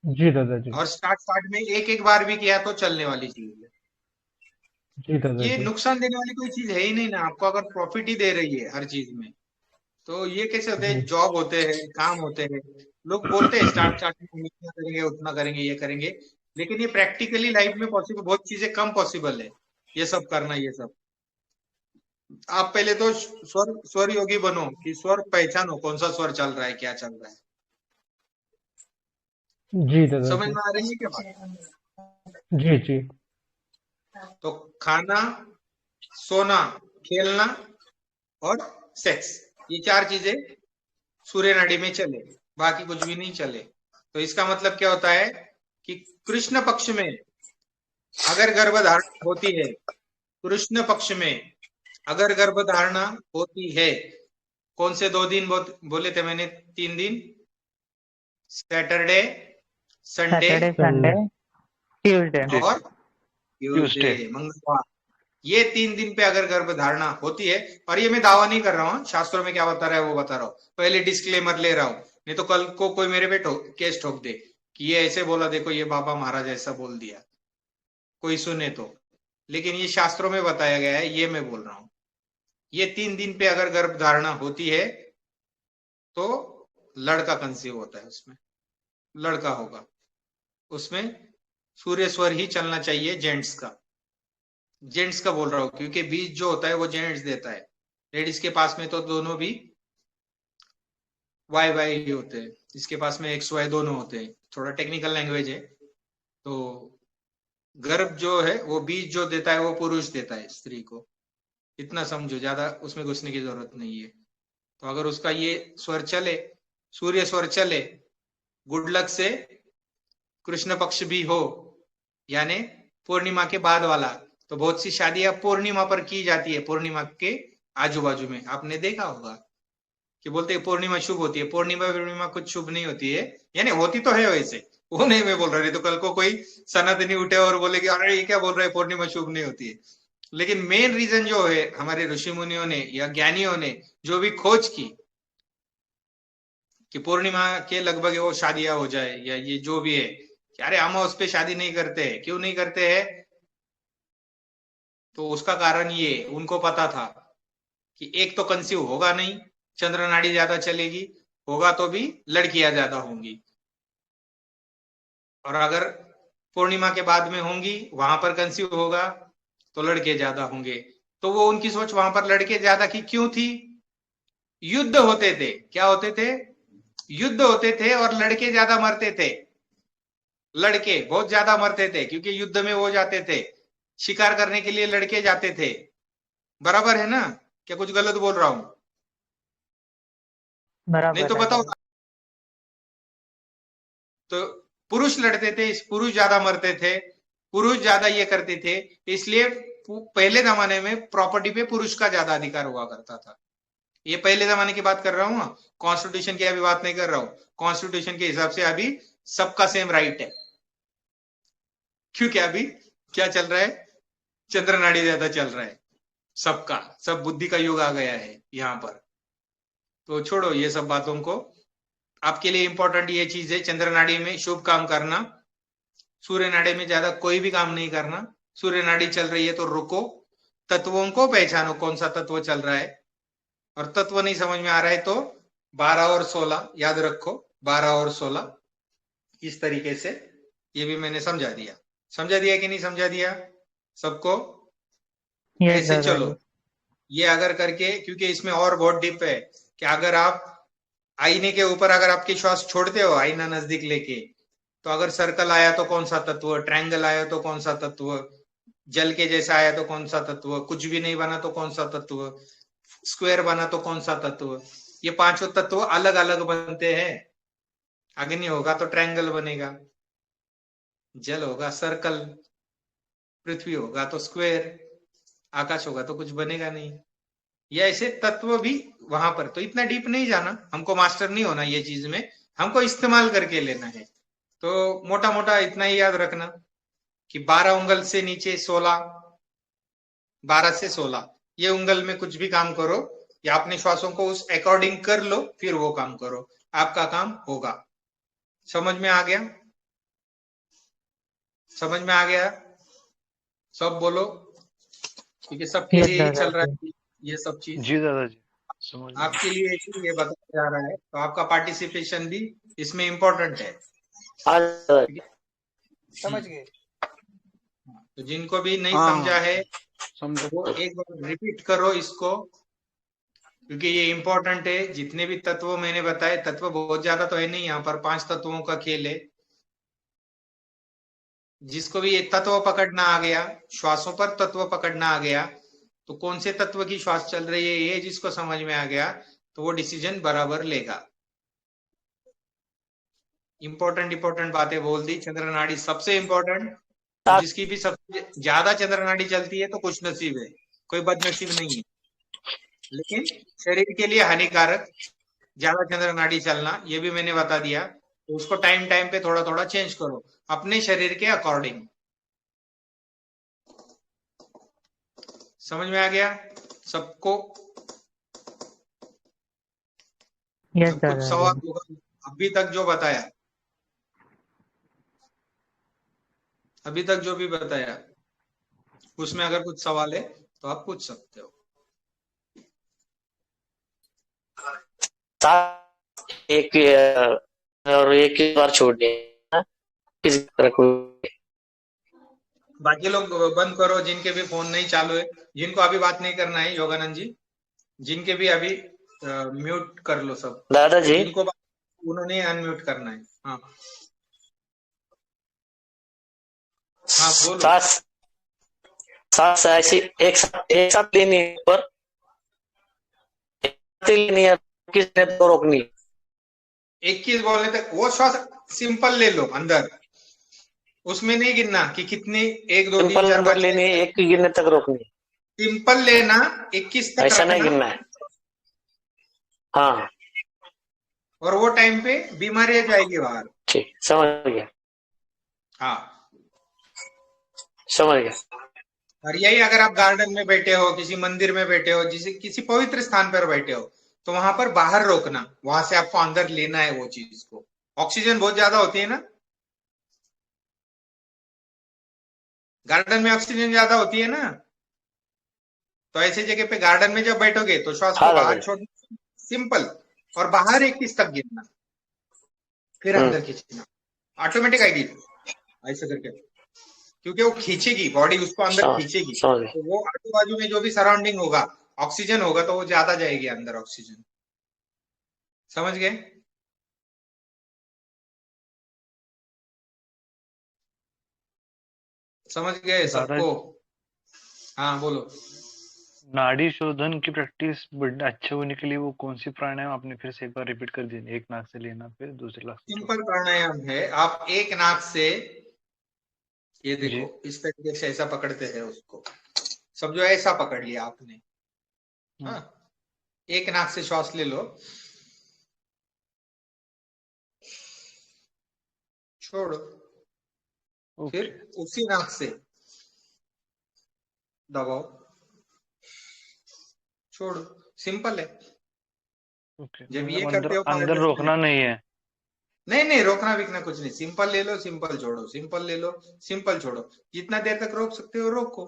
जी दादाजी। और स्टार्ट में एक बार भी किया तो चलने वाली चीज है। जी दादाजी। ये नुकसान देने वाली कोई चीज है ही नहीं ना, आपको अगर प्रॉफिट ही दे रही है हर चीज में, तो ये कैसे होते हैं? जॉब होते हैं, काम होते हैं। लोग बोलते हैं स्टार्ट में इतना करेंगे, उतना करेंगे, ये करेंगे, लेकिन ये प्रैक्टिकली लाइफ में पॉसिबल, बहुत चीजें कम पॉसिबल है ये सब करना। ये सब आप पहले तो स्वर योगी बनो, कि स्वर पहचानो, कौन सा स्वर चल रहा है, क्या चल रहा है। जी दादा, समझ में आ रही है क्या बात? जी जी। तो खाना, सोना, खेलना और सेक्स, ये 4 चीजें सूर्य नाड़ी में चले, बाकी कुछ भी नहीं चले। तो इसका मतलब क्या होता है कि कृष्ण पक्ष में अगर गर्भधारणा होती है, कृष्ण पक्ष में अगर गर्भधारणा होती है, कौन से 2 दिन बोले थे मैंने? 3 दिन, सैटरडे, संडे, ट्यूसडे और ट्यूसडे, मंगलवार। ये 3 दिन पे अगर गर्भधारणा होती है, और ये मैं दावा नहीं कर रहा हूँ, शास्त्रों में क्या बता रहा है वो बता रहा हूँ, पहले डिस्क्लेमर ले रहा हूँ, नहीं तो कल को कोई मेरे पे केस ठोक दे कि ये ऐसे बोला, देखो ये बाबा महाराज ऐसा बोल दिया, कोई सुने तो। लेकिन ये शास्त्रों में बताया गया है, ये मैं बोल रहा हूँ। ये 3 दिन पे अगर गर्भधारणा होती है तो लड़का कंसीव होता है, उसमें लड़का होगा। उसमें सूर्य स्वर ही चलना चाहिए जेंट्स का बोल रहा हूँ, क्योंकि बीज जो होता है वो जेंट्स देता है। लेडीज के पास में तो दोनों भी वाई ही होते हैं, इसके पास में एक्स वाई दोनों होते हैं। थोड़ा टेक्निकल लैंग्वेज है। तो गर्भ जो है वो बीज जो देता है वो पुरुष देता है स्त्री को, इतना समझो, ज्यादा उसमें घुसने की जरूरत नहीं है। तो अगर उसका ये स्वर चले, सूर्य स्वर चले, गुड लक से कृष्ण पक्ष भी हो, यानी पूर्णिमा के बाद वाला, तो बहुत सी शादियां पूर्णिमा पर की जाती है, पूर्णिमा के आजू बाजू में। आपने देखा होगा कि बोलते हैं पूर्णिमा शुभ होती है। पूर्णिमा कुछ शुभ नहीं होती है, यानी होती तो है वैसे, वो नहीं मैं बोल रहा, नहीं तो कल को कोई सनातनी उठे और बोले कि अरे ये क्या बोल रहा है, पूर्णिमा शुभ नहीं होती है। लेकिन मेन रीजन जो है, हमारे ऋषि मुनियों ने या ज्ञानियों ने जो भी खोज की कि पूर्णिमा के लगभग वो शादियां हो जाए, या ये जो भी है, अरे अमावस पे शादी नहीं करते हैं, क्यों नहीं करते हैं? तो उसका कारण ये, उनको पता था कि एक तो कंसीव होगा नहीं, चंद्र नाड़ी ज्यादा चलेगी, होगा तो भी लड़कियां ज्यादा होंगी, और अगर पूर्णिमा के बाद में होंगी, वहां पर कंसीव होगा तो लड़के ज्यादा होंगे। तो वो उनकी सोच वहां पर लड़के ज्यादा की क्यों थी? युद्ध होते थे। क्या होते थे? युद्ध होते थे, और लड़के ज्यादा मरते थे। लड़के बहुत ज्यादा मरते थे, क्योंकि युद्ध में वो जाते थे, शिकार करने के लिए लड़के जाते थे। बराबर है ना? क्या कुछ गलत बोल रहा हूं? नहीं तो बताओ। तो पुरुष लड़ते थे, पुरुष ज्यादा मरते थे, पुरुष ज्यादा ये करते थे, इसलिए पहले जमाने में प्रॉपर्टी पे पुरुष का ज्यादा अधिकार हुआ करता था। ये पहले जमाने की बात कर रहा हूँ, कॉन्स्टिट्यूशन की अभी बात नहीं कर रहा हूँ। कॉन्स्टिट्यूशन के हिसाब से अभी सबका सेम राइट है। क्योंकि अभी क्या चल रहा है, चंद्र नाड़ी ज्यादा चल रहा है सबका, सब बुद्धि का युग आ गया है यहाँ पर। तो छोड़ो ये सब बातों को, आपके लिए इंपॉर्टेंट ये चीज है, चंद्र नाड़ी में शुभ काम करना, सूर्य नाड़ी में ज्यादा कोई भी काम नहीं करना। सूर्य नाड़ी चल रही है तो रुको, तत्वों को पहचानो कौन सा तत्व चल रहा है, और तत्व नहीं समझ में आ रहा है तो 12 और 16 याद रखो, 12 और 16 इस तरीके से। ये भी मैंने समझा दिया, समझा दिया कि नहीं समझा दिया सबको? ऐसे चलो, ये अगर करके, क्योंकि इसमें और बहुत डीप है कि अगर आप आईने के ऊपर अगर आपके श्वास छोड़ते हो आईना नजदीक लेके, तो अगर सर्कल आया तो कौन सा तत्व, ट्रायंगल आया तो कौन सा तत्व, जल के जैसा आया तो कौन सा तत्व, कुछ भी नहीं बना तो कौन सा तत्व, स्क्वायर बना तो कौन सा तत्व, ये पांचों तत्व अलग अलग बनते हैं। अग्नि होगा तो ट्रायंगल बनेगा, जल होगा सर्कल, पृथ्वी होगा तो स्क्वायर, आकाश होगा तो कुछ बनेगा नहीं। ये ऐसे तत्व भी वहां पर, तो इतना डीप नहीं जाना, हमको मास्टर नहीं होना ये चीज में, हमको इस्तेमाल करके लेना है। तो मोटा मोटा इतना ही याद रखना कि 12 उंगल से नीचे 16, 12 से 16 ये उंगल में कुछ भी काम करो, या अपने श्वासों को उस अकॉर्डिंग कर लो, फिर वो काम करो, आपका काम होगा। समझ में आ गया? समझ में आ गया? सब बोलो, क्योंकि सबके लिए चल रहा है ये सब चीज। जी दादाजी, समझ गया। आपके लिए ये बताया जा रहा है, तो आपका पार्टिसिपेशन भी इसमें इम्पोर्टेंट है। समझ गए? तो जिनको भी नहीं समझा है वो एक बार रिपीट करो इसको, क्योंकि ये इम्पोर्टेंट है। जितने भी तत्व मैंने बताए, तत्व बहुत ज्यादा तो है नहीं, यहाँ पर 5 तत्वों का खेल है। जिसको भी ये तत्व पकड़ना आ गया, श्वासों पर तत्व पकड़ना आ गया, तो कौन से तत्व की श्वास चल रही है ये जिसको समझ में आ गया, तो वो डिसीजन बराबर लेगा। इंपॉर्टेंट बातें बोल दी। चंद्र नाड़ी सबसे इंपॉर्टेंट, जिसकी भी सबसे ज्यादा चंद्र नाड़ी चलती है तो कुछ नसीब है, कोई बदनसीब नहीं है, लेकिन शरीर के लिए हानिकारक ज्यादा चंद्र नाड़ी चलना, ये भी मैंने बता दिया। तो उसको टाइम टाइम पे थोड़ा थोड़ा चेंज करो अपने शरीर के अकॉर्डिंग। समझ में आ गया सबको? यस कुछ सवाल होगा अभी तक जो बताया, अभी तक जो भी बताया उसमें अगर कुछ सवाल है तो आप पूछ सकते हो। एक और एक बार छोड़ दिया, किसी तरह को बाकी लोग बंद करो, जिनके भी फोन नहीं चालू है, जिनको अभी बात नहीं करना है, योगानंद जी जिनके भी अभी म्यूट कर लो सब। दादाजी जिनको उन्होंने अनम्यूट करना है। हाँ हाँ बोलो। सांस ऐसी एक साथ लेनी है, पर लेनी है, किसने तो रोकनी। 21 बोलने तक वो श्वास सिंपल ले लो अंदर, उसमें नहीं गिनना कि कितने 1 2 3 4 5 लेनी है, एक गिनने तक रोकनी। सिंपल लेना, 21 तक ऐसा नहीं रखना। गिनना है। हाँ और वो टाइम पे बीमारी आ जाएगी बाहर। ठीक, समझ गया। हाँ समझ गया। और यही अगर आप गार्डन में बैठे हो, किसी मंदिर में बैठे हो, किसी पवित्र स्थान पर बैठे हो, तो वहां पर बाहर रोकना, वहां से आपको अंदर लेना है वो चीज को। ऑक्सीजन बहुत ज्यादा होती है ना गार्डन में, ऑक्सीजन ज्यादा होती है ना, तो ऐसे जगह पे गार्डन में जब बैठोगे तो श्वास को बाहर छोड़ना सिंपल, और बाहर 21 तक गिरना, फिर अंदर खींचना, ऑटोमेटिक आएगी ऐसे करके, क्योंकि वो खींचेगी बॉडी, उसको अंदर खींचेगी, तो वो आजू बाजू में जो भी सराउंडिंग होगा, ऑक्सीजन होगा तो वो ज्यादा जाएगी अंदर ऑक्सीजन। समझ गए? समझ गए सबको? हाँ बोलो। नाड़ी शोधन की प्रैक्टिस अच्छे होने के लिए वो कौन सी प्राणायाम आपने फिर से एक बार रिपीट कर दी? एक नाक से लेना, फिर दूसरे नाक से। सिंपल प्राणायाम है, आप एक नाक से, ये देखो इस तरीके से ऐसा पकड़ते हैं उसको, समझो ऐसा पकड़ लिया आपने। हाँ, एक नाक से श्वास ले लो, छोड़ो, ओके फिर उसी नाक से दबाओ, छोड़ो, सिंपल है। ओके जब ये मतलब करते अंदर हो अंदर पार्टनर रोकना नहीं है। नहीं नहीं, रोकना बिकना कुछ नहीं, सिंपल ले लो, सिंपल छोड़ो, सिंपल ले लो, सिंपल छोड़ो। जितना देर तक रोक सकते हो रोको।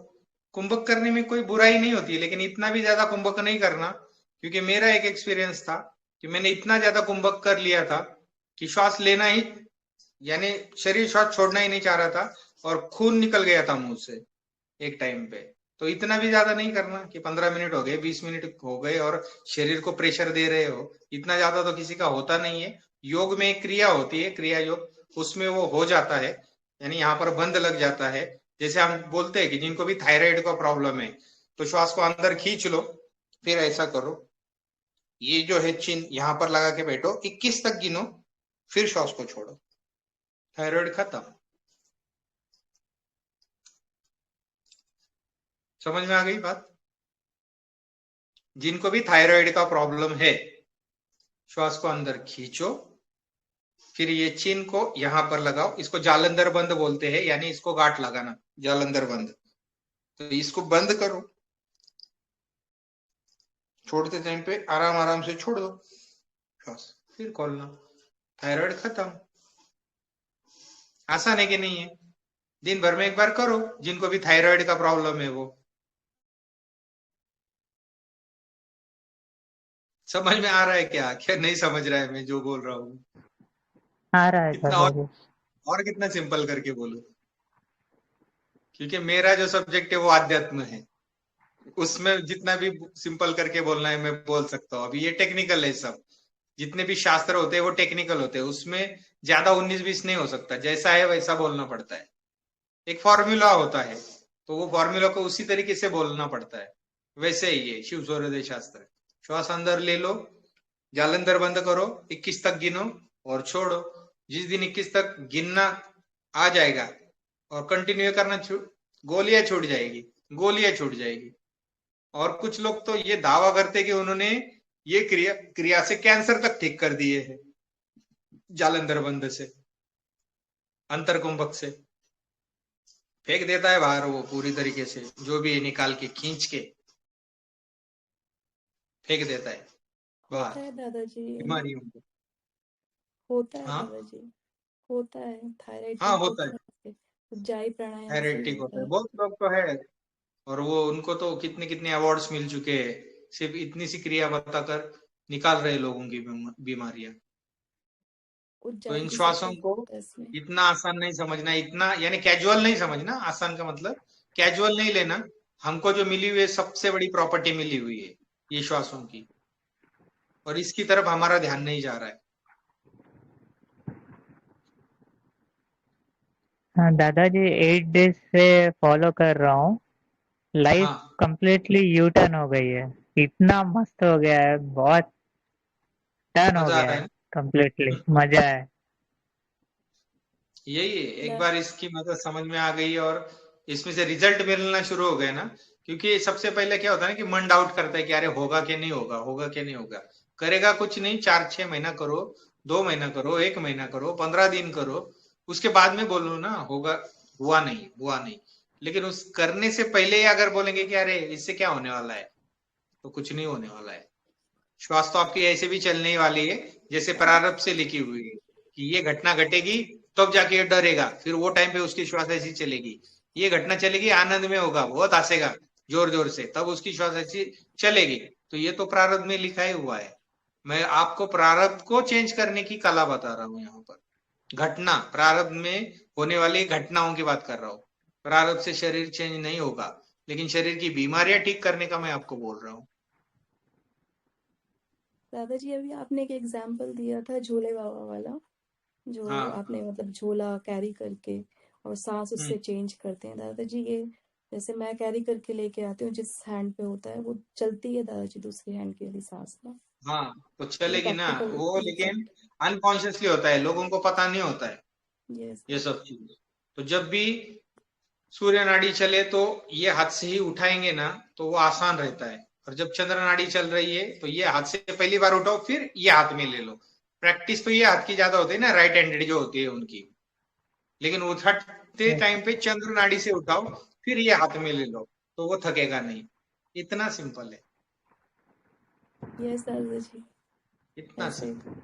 कुंभक करने में कोई बुराई नहीं होती, लेकिन इतना भी ज्यादा कुंभक नहीं करना, क्योंकि मेरा एक एक्सपीरियंस था कि मैंने इतना ज्यादा कुंभक कर लिया था कि श्वास लेना ही, यानी शरीर श्वास छोड़ना ही नहीं चाह रहा था, और खून निकल गया था मुंह से एक टाइम पे। तो इतना भी ज्यादा नहीं करना कि 15 मिनट हो गए, 20 मिनट हो गए और शरीर को प्रेशर दे रहे हो। इतना ज्यादा तो किसी का होता नहीं है। योग में एक क्रिया होती है, क्रिया योग, उसमें वो हो जाता है, यानी यहाँ पर बंद लग जाता है। जैसे हम बोलते हैं कि जिनको भी थायराइड का प्रॉब्लम है, तो श्वास को अंदर खींच लो, फिर ऐसा करो, ये जो है चिन्ह यहाँ पर लगा के बैठो, 21 तक गिनो, फिर श्वास को छोड़ो, थायराइड खत्म। समझ में आ गई बात? जिनको भी थायराइड का प्रॉब्लम है, श्वास को अंदर खींचो, फिर ये चिन्ह को यहां पर लगाओ, इसको जालंधर बंद बोलते हैं, यानी इसको गांठ लगाना, जालंधर बंद। तो इसको बंद करो, छोड़ते टाइम पे आराम आराम से छोड़ दो श्वास, फिर खोलना, थायराइड खत्म। आसान है कि नहीं है? दिन भर में एक बार करो, जिनको भी थायराइड का प्रॉब्लम है वो। समझ में आ रहा है क्या? क्या नहीं समझ रहा है मैं जो बोल रहा हूँ? आ रहा है कितना दादाजी। और कितना सिंपल करके बोलूं? क्योंकि मेरा जो सब्जेक्ट है वो आध्यात्म है, उसमें जितना भी सिंपल करके बोलना है मैं बोल सकता हूँ। अभी ये टेक्निकल है सब, जितने भी शास्त्र होते हैं वो टेक्निकल होते हैं, उसमें ज्यादा 19-20 नहीं हो सकता, जैसा है वैसा बोलना पड़ता है। एक फॉर्मूला होता है, तो वो फॉर्मूला को उसी तरीके से बोलना पड़ता है। वैसे ही है शिव सूर्योदय शास्त्र। श्वास अंदर ले लो, जालंधर बंद करो, 21 तक गिनो और छोड़ो। जिस दिन 21 तक गिनना आ जाएगा और कंटिन्यू करना, गोलियां छूट जाएगी, गोलियां छूट जाएगी। और कुछ लोग तो ये दावा करते कि उन्होंने ये क्रिया से कैंसर तक ठीक कर दिए हैं, जालंधर बंद से, अंतर कुंभक से। फेंक देता है बाहर वो पूरी तरीके से, जो भी है निकाल के खींच के फेंक देता है होता बाहर है दादाजी, बीमारियों को। होता है हाँ दादाजी, होता है, थायराइड हाँ ठीक होता है, होता है, उज्जाई प्राणायाम से थायराइड ही ठीक होता होता है, है। बहुत लोग तो है। और वो उनको तो कितने कितने अवार्ड्स मिल चुके हैं, सिर्फ इतनी सी क्रिया बताकर निकाल रहे लोगों की बीमारियां। तो उज्जाई इन भी श्वासों सपोर्ट को करता है इसमें। इतना आसान नहीं समझना, इतना यानी कैजुअल नहीं समझना। आसान का मतलब कैजुअल नहीं लेना। हमको जो मिली हुई है सबसे बड़ी प्रॉपर्टी मिली हुई है ये श्वासों की, और इसकी तरफ हमारा ध्यान नहीं जा रहा है। हाँ दादाजी, 8 डेज से फॉलो कर रहा हूँ। लाइफ हाँ कंप्लीटली यू टर्न हो गई है। इतना मस्त हो गया है, बहुत टर्न हो मजा आ गया रहा है, है कंप्लीटली ना? मजा है। यही है, एक ला- बार इसकी मतलब समझ में आ गई और इसमें से रिजल्ट मिलना शुरू हो गए ना। क्योंकि सबसे पहले क्या होता है ना कि मन डाउट करता है कि अरे होगा कि नहीं होगा, होगा कि नहीं होगा। करेगा कुछ नहीं, 4-6 महीना करो, 2 महीना करो, 1 महीना करो, 15 दिन करो, उसके बाद में बोलो ना होगा, हुआ नहीं, हुआ नहीं। लेकिन उस करने से पहले ही अगर बोलेंगे कि अरे इससे क्या होने वाला है, तो कुछ नहीं होने वाला है। श्वास तो आपकी ऐसे भी चलने ही वाली है, जैसे प्रारब्ध से लिखी हुई है कि ये घटना घटेगी, तब जाके डरेगा, फिर वो टाइम पे उसकी श्वास ऐसी चलेगी। ये घटना चलेगी, आनंद में होगा, बहुत हंसेगा जोर जोर से, तब उसकी श्वास ऐसी चलेगी। तो ये तो प्रारब्ध में लिखा ही हुआ है। मैं आपको प्रारब्ध को चेंज करने की कला बता रहा हूँ यहाँ पर। घटना, प्रारब्ध में होने वाली घटनाओं की बात कर रहा हूँ। प्रारब्ध से शरीर चेंज नहीं होगा, लेकिन शरीर की बीमारियां ठीक करने का मैं आपको बोल रहा हूँ। दादाजी अभी आपने एक एग्जाम्पल दिया था झोले बाबा वाला, जो हाँ आपने हाँ। मतलब झोला कैरी करके और सांस हम्म। उससे चेंज करते हैं दादाजी। ये जैसे मैं कैरी करके लेके आती हूँ, जिस हैंड पे होता है वो चलती है दादाजी, दूसरी हैंड के लिए सांस ना, हाँ तो ये चलेगी ना प्रैक्टिकल वो, लेकिन एग्जैक्ट। अनकॉन्शियसली होता है, लोगों को पता नहीं होता है यस ये सब चीज। तो जब भी सूर्य नाड़ी चले तो ये हाथ से ही उठाएंगे ना, तो वो आसान रहता है। और जब चंद्र नाड़ी चल रही है तो ये हाथ से पहली बार उठाओ, फिर ये हाथ में ले लो। प्रैक्टिस तो ये हाथ की ज्यादा होती है ना, राइट हैंडेड जो होती है उनकी। लेकिन उठते टाइम पे चंद्र नाड़ी से उठाओ, फिर ये हाथ में ले लो, तो वो थकेगा नहीं। इतना सिंपल है, यस दादाजी, इतना ऐसे। सिंपल।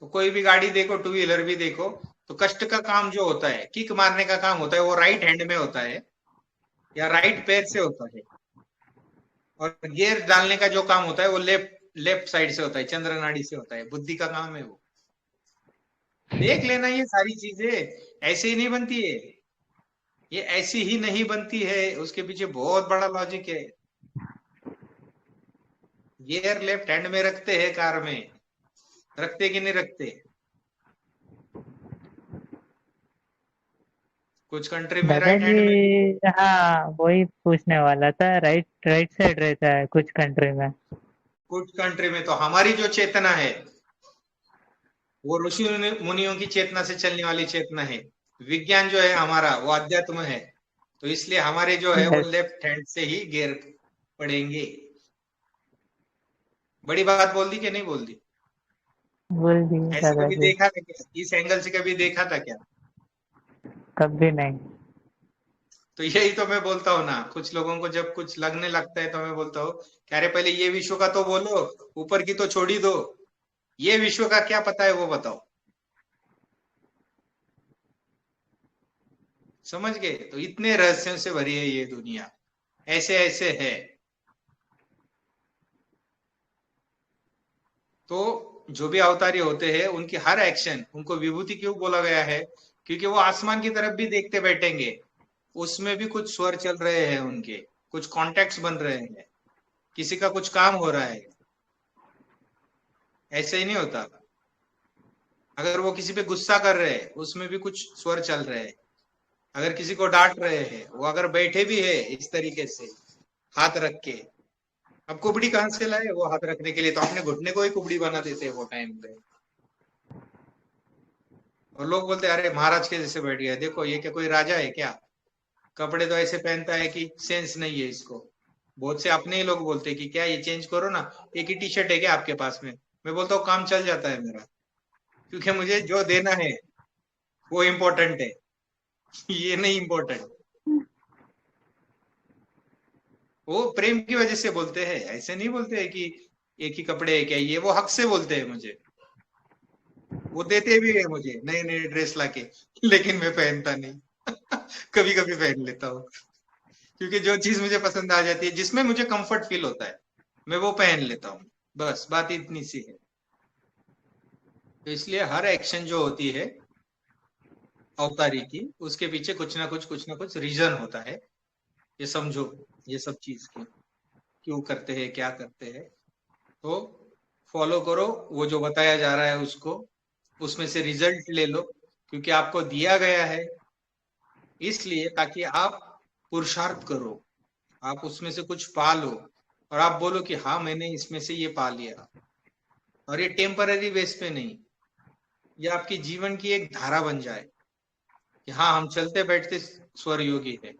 तो कोई भी गाड़ी देखो, टू व्हीलर भी देखो, तो कष्ट का काम जो होता है, किक मारने का काम होता है, वो राइट हैंड में होता है या राइट पैर से होता है, और गियर डालने का जो काम होता है वो लेफ्ट साइड से होता है, चंद्र नाड़ी से होता है। बुद्धि का काम है वो। देख लेना, ये सारी चीजें ऐसे ही नहीं बनती है, ये ऐसी ही नहीं बनती है, उसके पीछे बहुत बड़ा लॉजिक है। गियर लेफ्ट हैंड में रखते हैं कार में, रखते कि नहीं रखते? कुछ कंट्री में राइट हैंड में। दादाजी हाँ वही पूछने वाला था, राइट राइट साइड रहता है कुछ कंट्री में। कुछ कंट्री में तो हमारी जो चेतना है वो ऋषि मुनियों की चेतना से चलने वाली चेतना है। विज्ञान जो है हमारा वो अध्यात्म है, तो इसलिए हमारे जो है वो Yes, लेफ्ट हैंड से ही गियर पड़ेंगे। बड़ी बात बोल दी कि नहीं बोल दी? बोल दिए ऐसे कभी दादाजी। देखा था क्या? इस एंगल से कभी देखा था क्या? कभी नहीं। तो यही तो मैं बोलता हूँ ना, कुछ लोगों को जब कुछ लगने लगता है तो मैं बोलता हूँ कि अरे पहले ये विश्व का तो बोलो, ऊपर की तो छोड़ ही दो, ये विश्व का क्या पता है वो बताओ। समझ गए? तो इतने रहस्यों से भरी है ये दुनिया, ऐसे ऐसे है। तो जो भी अवतारी होते हैं उनकी हर एक्शन, उनको विभूति क्यों बोला गया है? क्योंकि वो आसमान की तरफ भी देखते बैठेंगे, उसमें भी कुछ स्वर चल रहे हैं उनके, कुछ कॉन्टेक्ट्स बन रहे हैं, किसी का कुछ काम हो रहा है। ऐसे ही नहीं होता। अगर वो किसी पे गुस्सा कर रहे हैं, उसमें भी कुछ स्वर चल रहे हैं। अगर किसी को डांट रहे हैं, वो अगर बैठे भी है इस तरीके से हाथ रख के, अब कुबड़ी कहां से लाए वो हाथ रखने के लिए? तो अपने घुटने को ही कुबड़ी बना देते हैं वो टाइम पे। और लोग बोलते हैं अरे महाराज के जैसे बैठ गया, देखो ये क्या कोई राजा है क्या? कपड़े तो ऐसे पहनता है कि सेंस नहीं है इसको। बहुत से अपने ही लोग बोलते हैं कि क्या ये चेंज करो ना, एक ही टी शर्ट है क्या आपके पास में? मैं बोलता हूँ काम चल जाता है मेरा, क्योंकि मुझे जो देना है वो इम्पोर्टेंट है, ये नहीं इम्पोर्टेंट। वो प्रेम की वजह से बोलते हैं, ऐसे नहीं बोलते हैं कि एक ही कपड़े है क्या, ये वो हक से बोलते हैं मुझे। वो देते भी है मुझे नए नए ड्रेस लाके, लेकिन मैं पहनता नहीं। कभी कभी पहन लेता हूँ, क्योंकि जो चीज मुझे पसंद आ जाती है, जिसमें मुझे कंफर्ट फील होता है, मैं वो पहन लेता हूँ। बस बात इतनी सी है। तो इसलिए हर एक्शन जो होती है अवतारी की, उसके पीछे कुछ ना कुछ रीजन होता है। ये समझो, ये सब चीज की क्यों करते हैं, क्या करते हैं। तो फॉलो करो वो जो बताया जा रहा है उसको, उसमें से रिजल्ट ले लो, क्योंकि आपको दिया गया है इसलिए ताकि आप पुरुषार्थ करो, आप उसमें से कुछ पा लो, और आप बोलो कि हाँ मैंने इसमें से ये पा लिया। और ये टेम्पररी बेस पे नहीं, ये आपकी जीवन की एक धारा बन जाए कि हाँ हम चलते बैठते स्वर योगी है।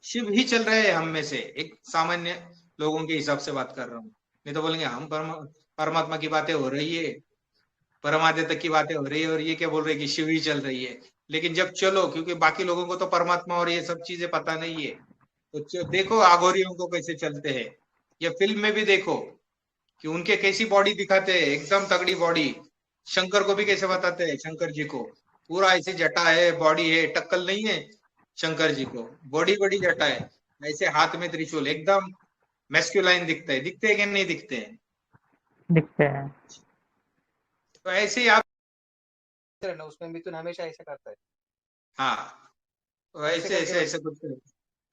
शिव ही चल रहे हैं हम में से, एक सामान्य लोगों के हिसाब से बात कर रहा हूँ। नहीं तो बोलेंगे हम परमात्मा की बातें हो रही है, परमात्मा तक की बातें हो रही है, और ये क्या बोल रहे हैं कि शिव ही चल रही है। लेकिन जब चलो, क्योंकि बाकी लोगों को तो परमात्मा और ये सब चीजें पता नहीं है, तो देखो आघोरियों को कैसे चलते हैं, या फिल्म में भी देखो कि उनके कैसी बॉडी दिखाते हैं, एकदम तगड़ी बॉडी। शंकर को भी कैसे बताते हैं, शंकर जी को पूरा ऐसे जटा है, बॉडी है, टक्कल नहीं है शंकर जी को, बॉडी बड़ी जटा है, ऐसे हाथ में त्रिशूल, एकदम मैस्कुलाइन दिखता है। दिखते हैं कि नहीं दिखते हैं? दिखते हैं। तो ऐसे ही आप, ना उसमें मिथुन हमेशा ऐसा करता है, हाँ तो ऐसे ऐसे करके ऐसे ऐसे कुछ,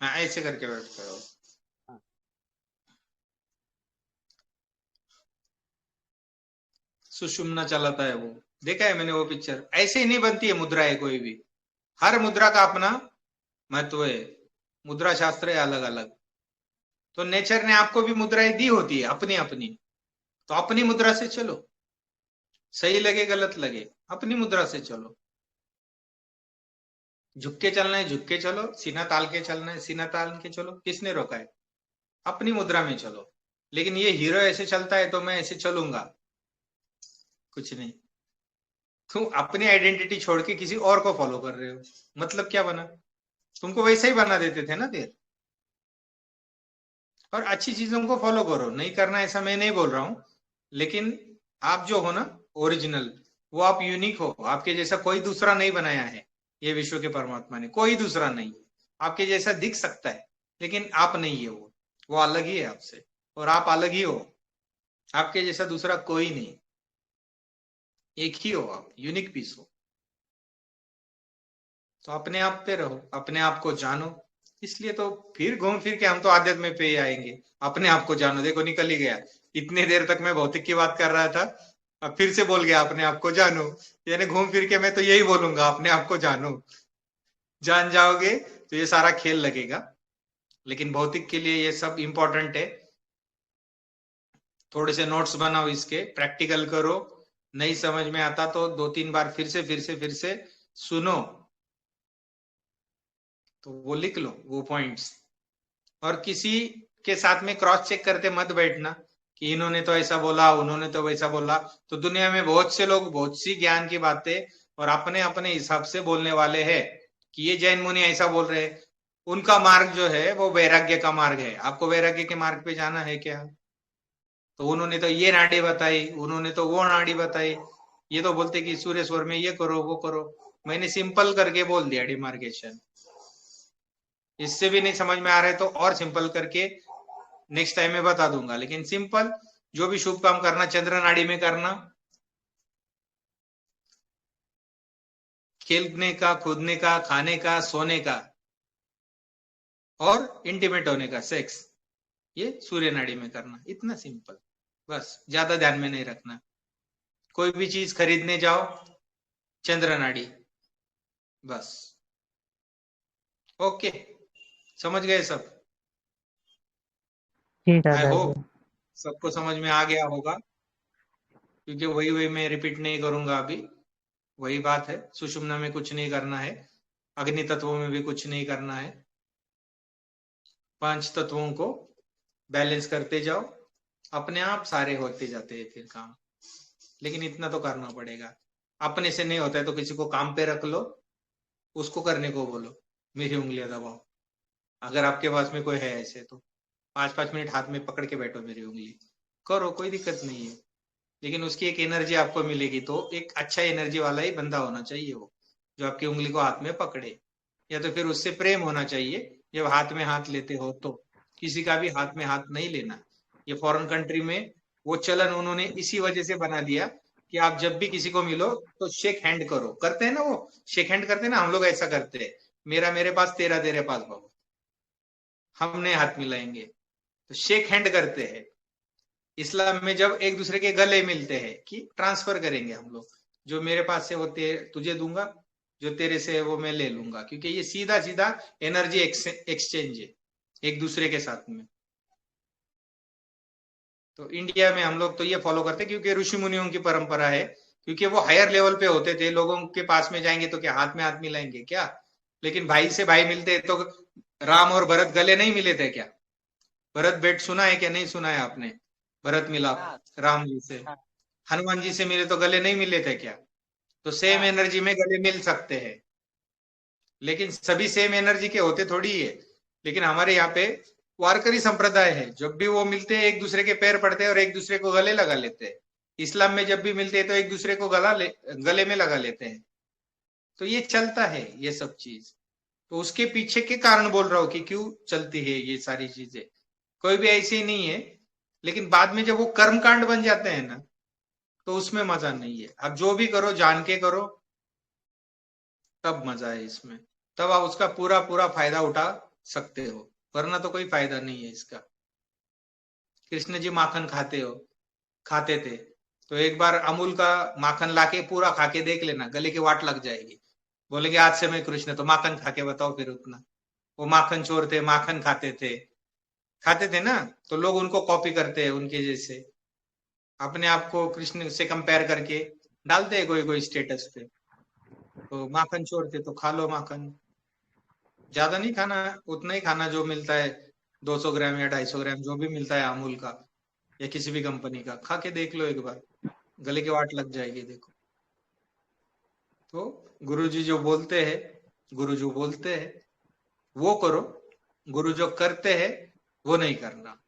हाँ ऐसे करके बैठते हो। हाँ। सुषुम्ना चलाता है वो, देखा है मैंने वो पिक्चर। ऐसे ही नहीं बनती है मुद्राएं कोई भी, हर मुद्रा का अपना महत्व है, मुद्रा शास्त्र है अलग अलग। तो नेचर ने आपको भी मुद्राएं दी होती है अपनी अपनी, तो अपनी मुद्रा से चलो, सही लगे गलत लगे अपनी मुद्रा से चलो। झुक के चलना है झुक के चलो, सीना ताल के चलना है सीना ताल के चलो, किसने रोका है? अपनी मुद्रा में चलो। लेकिन ये हीरो ऐसे चलता है तो मैं ऐसे चलूंगा, कुछ नहीं। तुम अपनी आइडेंटिटी छोड़ के किसी और को फॉलो कर रहे हो, मतलब क्या बना? तुमको वैसे ही बना देते थे ना फिर। और अच्छी चीजों को फॉलो करो, नहीं करना ऐसा मैं नहीं बोल रहा हूं, लेकिन आप जो हो ना ओरिजिनल, वो आप यूनिक हो, आपके जैसा कोई दूसरा नहीं बनाया है ये विश्व के परमात्मा ने, कोई दूसरा नहीं। आपके जैसा दिख सकता है लेकिन आप नहीं है, वो अलग ही है आपसे, और आप अलग ही हो, आपके जैसा दूसरा कोई नहीं, एक ही हो आप, यूनिक पीस हो। तो अपने आप पे रहो, अपने आप को जानो। इसलिए तो फिर घूम फिर के हम तो आध्यात्म पे ही आएंगे, अपने आप को जानो। देखो निकल ही गया, इतने देर तक मैं भौतिक की बात कर रहा था, अब फिर से बोल गया अपने आप को जानो। यानी घूम फिर के मैं तो यही बोलूंगा, अपने आप को जानो। जान जाओगे तो ये सारा खेल लगेगा, लेकिन भौतिक के लिए ये सब इंपॉर्टेंट है। थोड़े से नोट्स बनाओ, इसके प्रैक्टिकल करो, नहीं समझ में आता तो 2-3 बार फिर से सुनो, तो वो लिख लो वो पॉइंट्स। और किसी के साथ में क्रॉस चेक करते मत बैठना कि इन्होंने तो ऐसा बोला, उन्होंने तो वैसा बोला। तो दुनिया में बहुत से लोग बहुत सी ज्ञान की बातें और अपने अपने हिसाब से बोलने वाले हैं कि ये जैन मुनि ऐसा बोल रहे हैं, उनका मार्ग जो है वो वैराग्य का मार्ग है। आपको वैराग्य के मार्ग पे जाना है क्या? तो उन्होंने तो ये नाड़ी बताई, उन्होंने तो वो नाड़ी बताई, ये तो बोलते कि सूर्य स्वर में ये करो वो करो। मैंने सिंपल करके बोल दिया डिमार्केशन। इससे भी नहीं समझ में आ रहा है तो और सिंपल करके नेक्स्ट टाइम में बता दूंगा, लेकिन सिंपल जो भी शुभ काम करना चंद्र नाड़ी में करना, खेलने का, कूदने का, खाने का, सोने का और इंटीमेट होने का, सेक्स, ये सूर्य नाड़ी में करना। इतना सिंपल, बस ज्यादा ध्यान में नहीं रखना। कोई भी चीज खरीदने जाओ चंद्र नाड़ी, बस। ओके, समझ गए सब? जी आई दादाजी। होप सबको समझ में आ गया होगा, क्योंकि वही मैं रिपीट नहीं करूंगा अभी। वही बात है, सुषुम्ना में कुछ नहीं करना है, अग्नि तत्वों में भी कुछ नहीं करना है। 5 तत्वों को बैलेंस करते जाओ, अपने आप सारे होते जाते हैं फिर काम। लेकिन इतना तो करना पड़ेगा, अपने से नहीं होता है तो किसी को काम पे रख लो, उसको करने को बोलो, मेरी उंगलियां दबाओ। अगर आपके पास में कोई है ऐसे तो 5-5 मिनट हाथ में पकड़ के बैठो, मेरी उंगली करो, कोई दिक्कत नहीं है। लेकिन उसकी एक एनर्जी आपको मिलेगी, तो एक अच्छा एनर्जी वाला ही बंदा होना चाहिए वो, जो आपकी उंगली को हाथ में पकड़े। या तो फिर उससे प्रेम होना चाहिए जब हाथ में हाथ लेते हो, तो किसी का भी हाथ में हाथ नहीं लेना। ये फॉरेन कंट्री में वो चलन उन्होंने इसी वजह से बना दिया कि आप जब भी किसी को मिलो तो शेक हैंड करो। करते हैं ना वो, शेक हैंड करते हैं ना, हम लोग ऐसा करते हैं, मेरा मेरे पास, तेरा तेरे पास बाबू, हमने हाथ मिलाएंगे, तो शेक हैंड करते हैं। इस्लाम में जब एक दूसरे के गले मिलते हैं कि ट्रांसफर करेंगे हम लोग, जो मेरे पास से वो तुझे दूंगा, जो तेरे से है वो मैं ले लूंगा, क्योंकि ये सीधा सीधा एनर्जी एक्सचेंज है एक दूसरे के साथ में। तो इंडिया में हम लोग तो ये फॉलो करते हैं क्योंकि ऋषि मुनियों की परंपरा है, क्योंकि वो हायर लेवल पे होते थे। लोगों के पास में जाएंगे तो क्या हाथ में हाथ मिलाएंगे क्या? लेकिन भाई से भाई मिलते तो राम और भरत गले नहीं मिले थे क्या? भरत भेंट सुना है क्या? नहीं सुना है आपने? भरत मिला राम जी से, हनुमान जी से मिले तो गले नहीं मिले थे क्या? तो सेम एनर्जी में गले मिल सकते हैं, लेकिन सभी सेम एनर्जी के होते थोड़ी है। लेकिन हमारे यहाँ पे वारकरी संप्रदाय है, जब भी वो मिलते हैं एक दूसरे के पैर पड़ते हैं और एक दूसरे को गले लगा लेते हैं। इस्लाम में जब भी मिलते हैं तो एक दूसरे को गले में लगा लेते हैं। तो ये चलता है ये सब चीज। तो उसके पीछे के कारण बोल रहा हूँ कि क्यों चलती है ये सारी चीजें। कोई भी ऐसी ही नहीं है, लेकिन बाद में जब वो कर्म कांड बन जाते हैं ना, तो उसमें मजा नहीं है। अब जो भी करो जान के करो, तब मजा है इसमें, तब आप उसका पूरा पूरा फायदा उठा सकते हो, वरना तो कोई फायदा नहीं है इसका। कृष्ण जी माखन खाते थे, तो एक बार अमूल का माखन लाके पूरा खा के देख लेना, गले की वाट लग जाएगी। बोलेंगे आज से मैं कृष्ण, तो माखन खा के बताओ फिर उतना। वो माखन चोर थे, माखन खाते थे ना, तो लोग उनको कॉपी करते हैं उनके जैसे, अपने आप को कृष्ण से कंपेयर करके डालते हैं कोई कोई स्टेटस पे। तो माखन चोर थे तो खा लो माखन, ज्यादा नहीं खाना, उतना ही खाना जो मिलता है 200 ग्राम या 250 ग्राम जो भी मिलता है अमूल का या किसी भी कंपनी का, खा के देख लो एक बार, गले की वाट लग जाएगी। देखो तो गुरुजी जो बोलते हैं, गुरु जो बोलते हैं वो करो, गुरु जो करते हैं वो नहीं करना।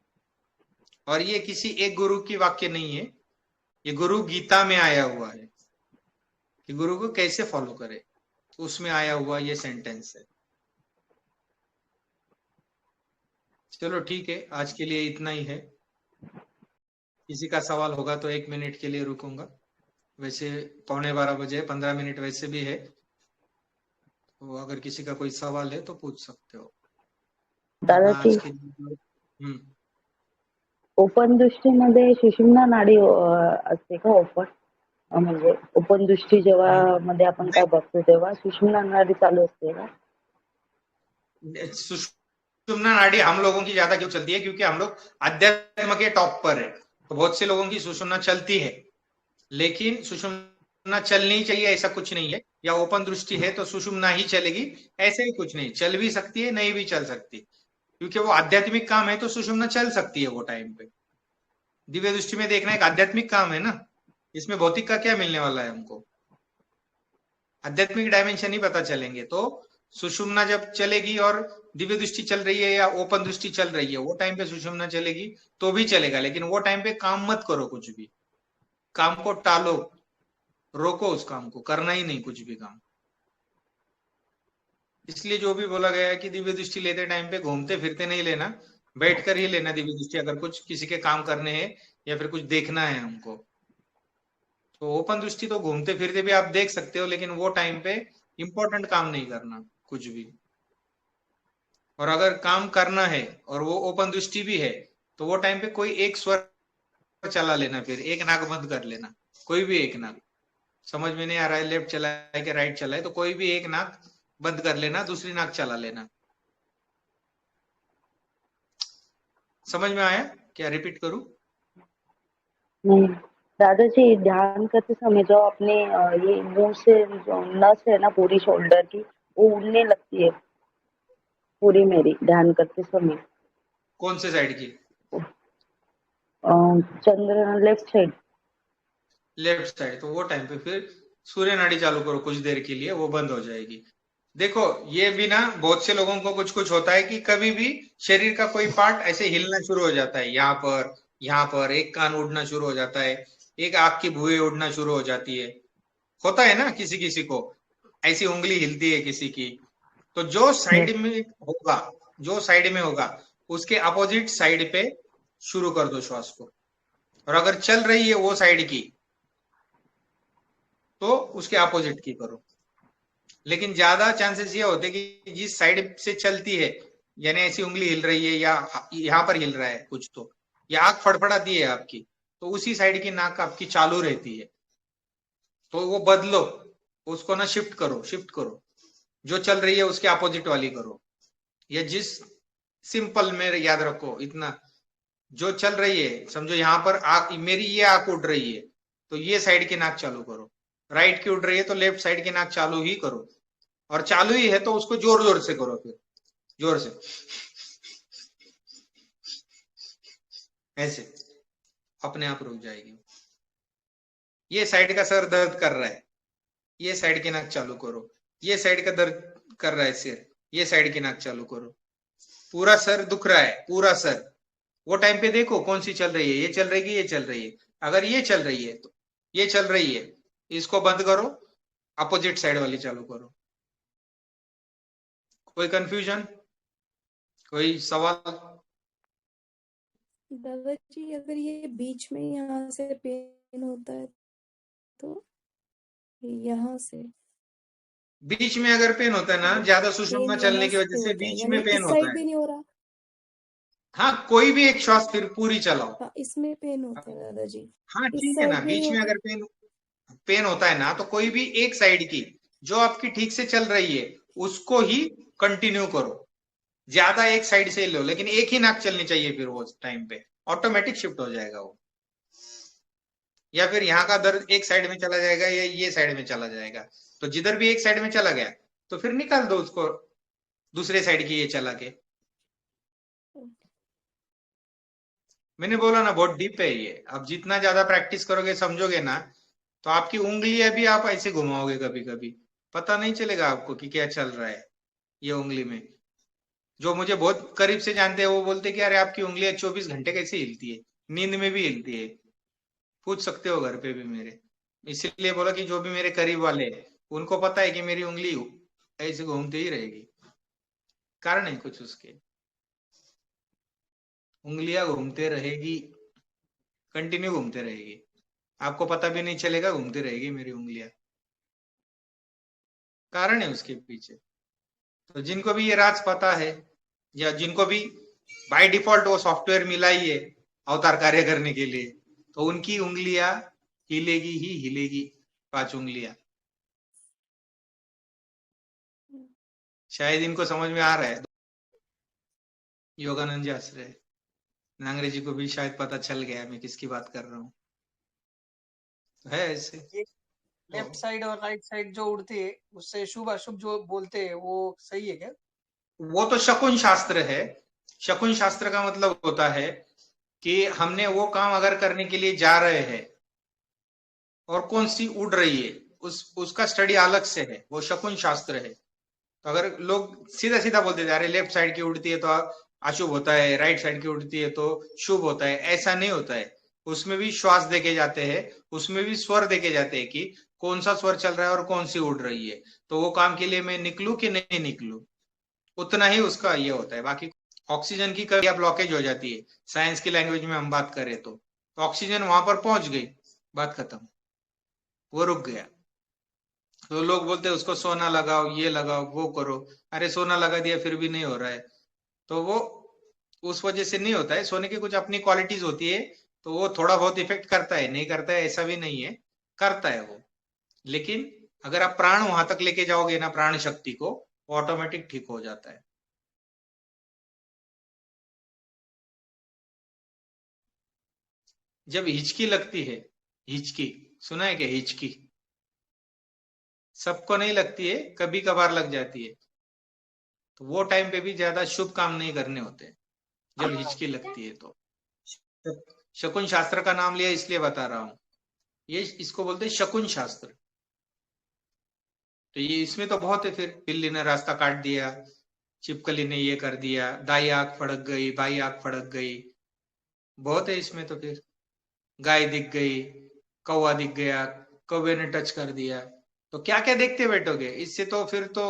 और ये किसी एक गुरु की वाक्य नहीं है, ये गुरु गीता में आया हुआ है कि गुरु को कैसे फॉलो करे, तो उसमें आया हुआ ये सेंटेंस है। चलो ठीक है, आज के लिए इतना ही है। किसी का सवाल होगा तो 1 मिनट के लिए रुकूंगा। वैसे 11:15 बजे, 15 मिनट वैसे भी है, तो अगर किसी का कोई सवाल है तो पूछ सकते हो। दादाजी, आज के लिए ओपन दृष्टीमध्ये सुषुम्ना नाडी असते का? ओपन म्हणजे ओपन दृष्टी जेव्हा मध्ये आपण काय बघतो तेव्हा सुषुम्ना नाडी चालू असते का? सुषुम्ना नाडी हम लोगों की ज्यादा क्यों चलती है? क्योंकि हम लोग अध्यात्म के टॉप पर है, तो बहुत से लोगों की सुषुम्ना चलती है, लेकिन सुषुम्ना चलनी चाहिए ऐसा कुछ नहीं है। या ओपन दृष्टि है तो सुषुम्ना ही चलेगी, ऐसे ही कुछ नहीं। चल भी सकती है, नहीं भी चल सकती, क्योंकि वो आध्यात्मिक काम है तो सुषुम्ना चल सकती है वो टाइम पे। दिव्य दृष्टि में देखना एक आध्यात्मिक काम है ना, इसमें भौतिक का क्या मिलने वाला है हमको? आध्यात्मिक डायमेंशन ही पता चलेंगे। तो सुषुम्ना जब चलेगी और दिव्य दृष्टि चल रही है या ओपन दृष्टि चल रही है, वो टाइम पे सुषुम्ना चलेगी तो भी चलेगा, लेकिन वो टाइम पे काम मत करो, कुछ भी काम को टालो, रोको, उस काम को करना ही नहीं कुछ भी काम। इसलिए जो भी बोला गया है कि दिव्य दृष्टि लेते टाइम पे घूमते फिरते नहीं लेना, बैठकर ही लेना दिव्य दृष्टि, अगर कुछ किसी के काम करने हैं या फिर कुछ देखना है हमको। तो ओपन दृष्टि तो घूमते फिरते भी आप देख सकते हो, लेकिन वो टाइम पे इंपॉर्टेंट काम नहीं करना कुछ भी। और अगर काम करना है और वो ओपन दृष्टि भी है, तो वो टाइम पे कोई एक स्वर चला लेना, फिर एक नाक बंद कर लेना, कोई भी एक नाक। समझ में नहीं आ रहा है लेफ्ट चला है कि राइट चला है, तो कोई भी एक नाक बंद कर लेना, दूसरी नाक चला लेना। समझ में आया क्या? रिपीट करूं? नहीं दादाजी, ध्यान करते समय जो अपने ये मुंह से जो नस है ना पूरी शोल्डर की, वो उड़ने लगती है पूरी मेरी ध्यान करते समय। कौन से साइड की? चंद्र लेफ्ट साइड। Left side. तो वो टाइम पे फिर सूर्य नाड़ी चालू करो कुछ देर के लिए, वो बंद हो जाएगी। देखो ये भी ना, बहुत से लोगों को कुछ कुछ होता है कि कभी भी शरीर का कोई पार्ट ऐसे हिलना शुरू हो जाता है, यहाँ पर एक कान उड़ना शुरू हो जाता है, एक आंख की भुएं उड़ना शुरू हो जाती है। होता है ना किसी किसी को, ऐसी उंगली हिलती है किसी की। तो जो साइड में होगा, जो साइड में होगा उसके अपोजिट साइड पे शुरू कर दो श्वास को। और अगर चल रही है वो साइड की, तो उसके अपोजिट की करो। लेकिन ज्यादा चांसेस ये होते कि जिस साइड से चलती है, यानी ऐसी उंगली हिल रही है या यहाँ पर हिल रहा है कुछ, तो या आंख फड़फड़ाती है आपकी, तो उसी साइड की नाक आपकी चालू रहती है, तो वो बदलो, उसको ना शिफ्ट करो, जो चल रही है उसके अपोजिट वाली करो। या जिस सिंपल में याद रखो इतना, जो चल रही है, समझो यहाँ पर मेरी ये आंख उड़ रही है, तो ये साइड की नाक चालू करो। राइट की उड़ रही है तो लेफ्ट साइड की नाक चालू ही करो, और चालू ही है तो उसको जोर जोर से करो, फिर जोर से ऐसे, अपने आप रुक जाएगी। ये साइड का सर दर्द कर रहा है, ये साइड की नाक चालू करो। ये साइड का दर्द कर रहा है सिर, ये साइड की नाक चालू करो। पूरा सर दुख रहा है, पूरा सर, वो टाइम पे देखो कौन सी चल रही है, ये चल रही है, ये चल रही है। अगर ये चल रही है तो ये चल रही है, इसको बंद करो, अपोजिट साइड वाली चालू करो। कोई कंफ्यूजन, कोई सवाल? दादाजी अगर ये बीच में यहाँ से पेन होता है तो यहाँ से बीच में अगर पेन होता है ना, ज्यादा सुषुम्ना चलने की वजह से बीच में पेन इस होता साइड है। भी नहीं हो रहा। हाँ, कोई भी एक श्वास फिर पूरी चलाओ। हाँ, इसमें पेन होता है दादाजी। हाँ इस ठीक है ना, साइड नहीं बीच में होता। अगर पेन होता है ना, तो कोई भी एक साइड की जो आपकी ठीक से चल रही है उसको ही कंटिन्यू करो। ज्यादा एक साइड से लो, लेकिन एक ही नाक चलनी चाहिए, फिर वो टाइम पे ऑटोमेटिक शिफ्ट हो जाएगा वो। या फिर यहाँ का दर्द एक साइड में चला जाएगा या ये साइड में चला जाएगा, तो जिधर भी एक साइड में चला गया तो फिर निकाल दो उसको दूसरे साइड की ये चला के। मैंने बोला ना बहुत डीप है ये, अब जितना ज्यादा प्रैक्टिस करोगे समझोगे ना, तो आपकी उंगलियां भी आप ऐसे घुमाओगे कभी कभी, पता नहीं चलेगा आपको कि क्या चल रहा है ये उंगली में। जो मुझे बहुत करीब से जानते हैं वो बोलते कि अरे आपकी उंगलियां 24 घंटे कैसे हिलती है, नींद में भी हिलती है। पूछ सकते हो घर पे भी मेरे। इसीलिए बोला कि जो भी मेरे करीब वाले हैं उनको पता है कि मेरी उंगली ऐसे घूमती ही रहेगी, कारण है कुछ उसके। उंगलियां घूमते रहेगी, कंटिन्यू घूमते रहेगी, आपको पता भी नहीं चलेगा घूमती रहेगी मेरी उंगलियां, कारण है उसके पीछे। तो जिनको भी ये राज पता है, या जिनको भी बाय डिफॉल्ट वो सॉफ्टवेयर मिला ही है अवतार कार्य करने के लिए, तो उनकी उंगलियां हिलेगी ही हिलेगी, 5 उंगलियां। शायद इनको समझ में आ रहा है, योगानंद जी हंस रहे हैं। नांगरे जी को भी शायद पता चल गया मैं किसकी बात कर रहा हूँ। तो है ऐसे। लेफ्ट साइड और राइट साइड जो उड़ती है उससे शुभ अशुभ जो बोलते हैं वो सही है क्या? वो तो शकुन शास्त्र है। शकुन शास्त्र का मतलब होता है कि हमने वो काम अगर करने के लिए जा रहे हैं और कौन सी उड़ रही है, उसका स्टडी अलग से है, वो शकुन शास्त्र है। तो अगर लोग सीधा सीधा बोलते जा रहे लेफ्ट साइड की उड़ती है तो अशुभ होता है, राइट साइड की उड़ती है तो शुभ होता है, ऐसा नहीं होता है। उसमें भी श्वास देखे जाते हैं, उसमें भी स्वर देखे जाते हैं कि कौन सा स्वर चल रहा है और कौन सी उड़ रही है, तो वो काम के लिए मैं निकलूं कि नहीं निकलूं, उतना ही उसका ये होता है। बाकी ऑक्सीजन की कमी या ब्लॉकेज हो जाती है, साइंस की लैंग्वेज में हम बात करें तो ऑक्सीजन वहां पर पहुंच गई, बात खत्म, वो रुक गया। तो लोग बोलते हैं उसको सोना लगाओ, ये लगाओ, वो करो। अरे सोना लगा दिया फिर भी नहीं हो रहा है, तो वो उस वजह से नहीं होता है। सोने की कुछ अपनी क्वालिटीज होती है, तो वो थोड़ा बहुत इफेक्ट करता है, नहीं करता है ऐसा भी नहीं है, करता है वो। लेकिन अगर आप प्राण वहां तक लेके जाओगे ना, प्राण शक्ति को, ऑटोमेटिक ठीक हो जाता है। जब हिचकी लगती है, हिचकी सुना है क्या? हिचकी सबको नहीं लगती है, कभी कभार लग जाती है, तो वो टाइम पे भी ज्यादा शुभ काम नहीं करने होते जब हिचकी लगती है। तो शकुन शास्त्र का नाम लिया इसलिए बता रहा हूं, ये इसको बोलते हैं शकुन शास्त्र। तो ये इसमें तो बहुत है, फिर बिल्ली ने रास्ता काट दिया, छिपकली ने ये कर दिया, दाई आंख फड़क गई, बाई आंख फड़क गई, बहुत है इसमें। तो फिर गाय दिख गई, कौवा दिख गया, कौवे ने टच कर दिया, तो क्या क्या देखते बैठोगे? इससे तो फिर तो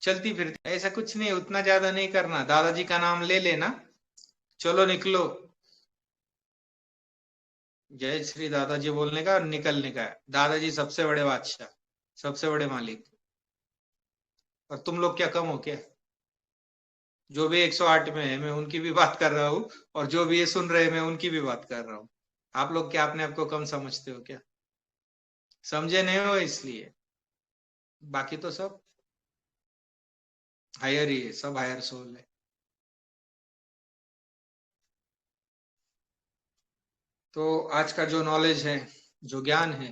चलती फिरती, ऐसा कुछ नहीं, उतना ज्यादा नहीं करना। दादाजी का नाम ले लेना, चलो निकलो, जय श्री दादाजी बोलने का और निकलने का। दादाजी सबसे बड़े बादशाह, सबसे बड़े मालिक, और तुम लोग क्या कम हो क्या? जो भी 108 में है मैं उनकी भी बात कर रहा हूँ, और जो भी ये सुन रहे हैं मैं उनकी भी बात कर रहा हूँ। आप लोग क्या अपने आप को कम समझते हो क्या? समझे नहीं हो इसलिए, बाकी तो सब हायर ही है, सब हायर सोल है। तो आज का जो नॉलेज है, जो ज्ञान है,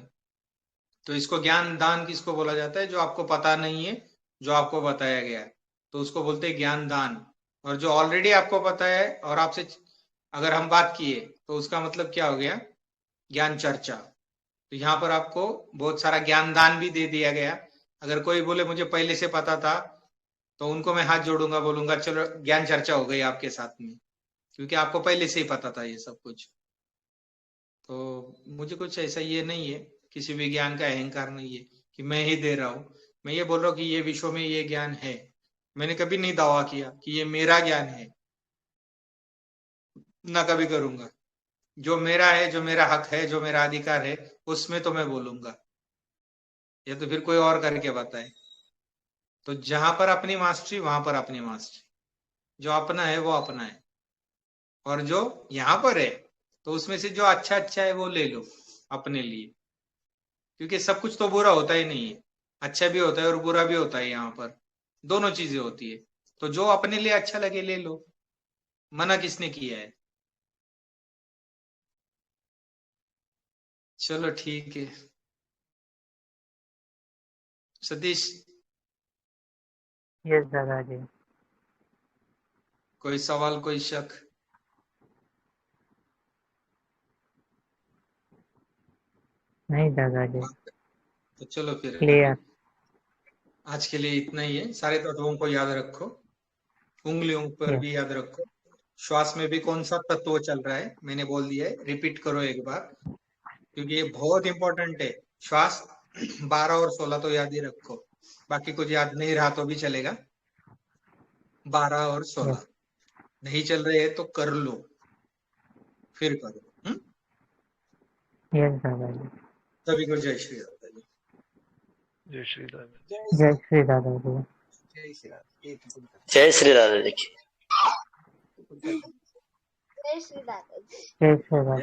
तो इसको ज्ञान दान किसको बोला जाता है? जो आपको पता नहीं है, जो आपको बताया गया है, तो उसको बोलते हैं ज्ञान दान। और जो ऑलरेडी आपको पता है और आपसे अगर हम बात किए, तो उसका मतलब क्या हो गया? ज्ञान चर्चा। तो यहाँ पर आपको बहुत सारा ज्ञान दान भी दे दिया गया। अगर कोई बोले मुझे पहले से पता था, तो उनको मैं हाथ जोड़ूंगा, बोलूंगा चलो ज्ञान चर्चा हो गई आपके साथ में, क्योंकि आपको पहले से ही पता था ये सब कुछ। तो मुझे कुछ ऐसा ये नहीं है, किसी भी ज्ञान का अहंकार नहीं है कि मैं ही दे रहा हूँ। मैं ये बोल रहा हूँ कि ये विश्व में ये ज्ञान है, मैंने कभी नहीं दावा किया कि ये मेरा ज्ञान है, ना कभी करूंगा। जो मेरा है, जो मेरा हक है, जो मेरा अधिकार है, उसमें तो मैं बोलूंगा, या तो फिर कोई और करके बताए। तो जहां पर अपनी मास्टरी वहां पर अपनी मास्टरी, जो अपना है वो अपना है, और जो यहाँ पर है तो उसमें से जो अच्छा अच्छा है वो ले लो अपने लिए, क्योंकि सब कुछ तो बुरा होता ही नहीं है, अच्छा भी होता है और बुरा भी होता है, यहाँ पर दोनों चीजें होती है। तो जो अपने लिए अच्छा लगे ले लो, मना किसने किया है? चलो ठीक है। सतीश, यस दादाजी। कोई सवाल, कोई शक? नहीं दादाजी, तो चलो फिर क्लियर। आज के लिए इतना ही है। सारे तत्वों को याद रखो, उंगलियों पर यस भी याद रखो, श्वास में भी कौन सा तत्व चल रहा है मैंने बोल दिया है, रिपीट करो एक बार, क्योंकि ये बहुत इंपॉर्टेंट है। श्वास 12 और 16 तो याद ही रखो, बाकी कुछ याद नहीं रहा तो भी चलेगा। 12 और 16 नहीं चल रहे हैं तो कर लो, फिर करो। यस दादाजी। सभी को जय श्री राम। जय श्री राम। जय श्री दादाजी। जय श्री राम। जय श्री राधे जी की। जय श्री दादा।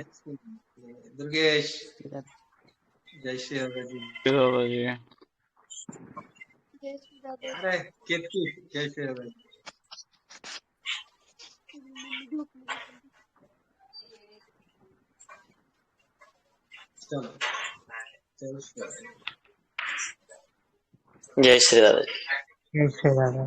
दुर्गेश जय श्री राधा जी। अरे केतकी जय श्री राधा जी। चलो जय श्री राधा। जय श्री राधे। जय श्री दादा।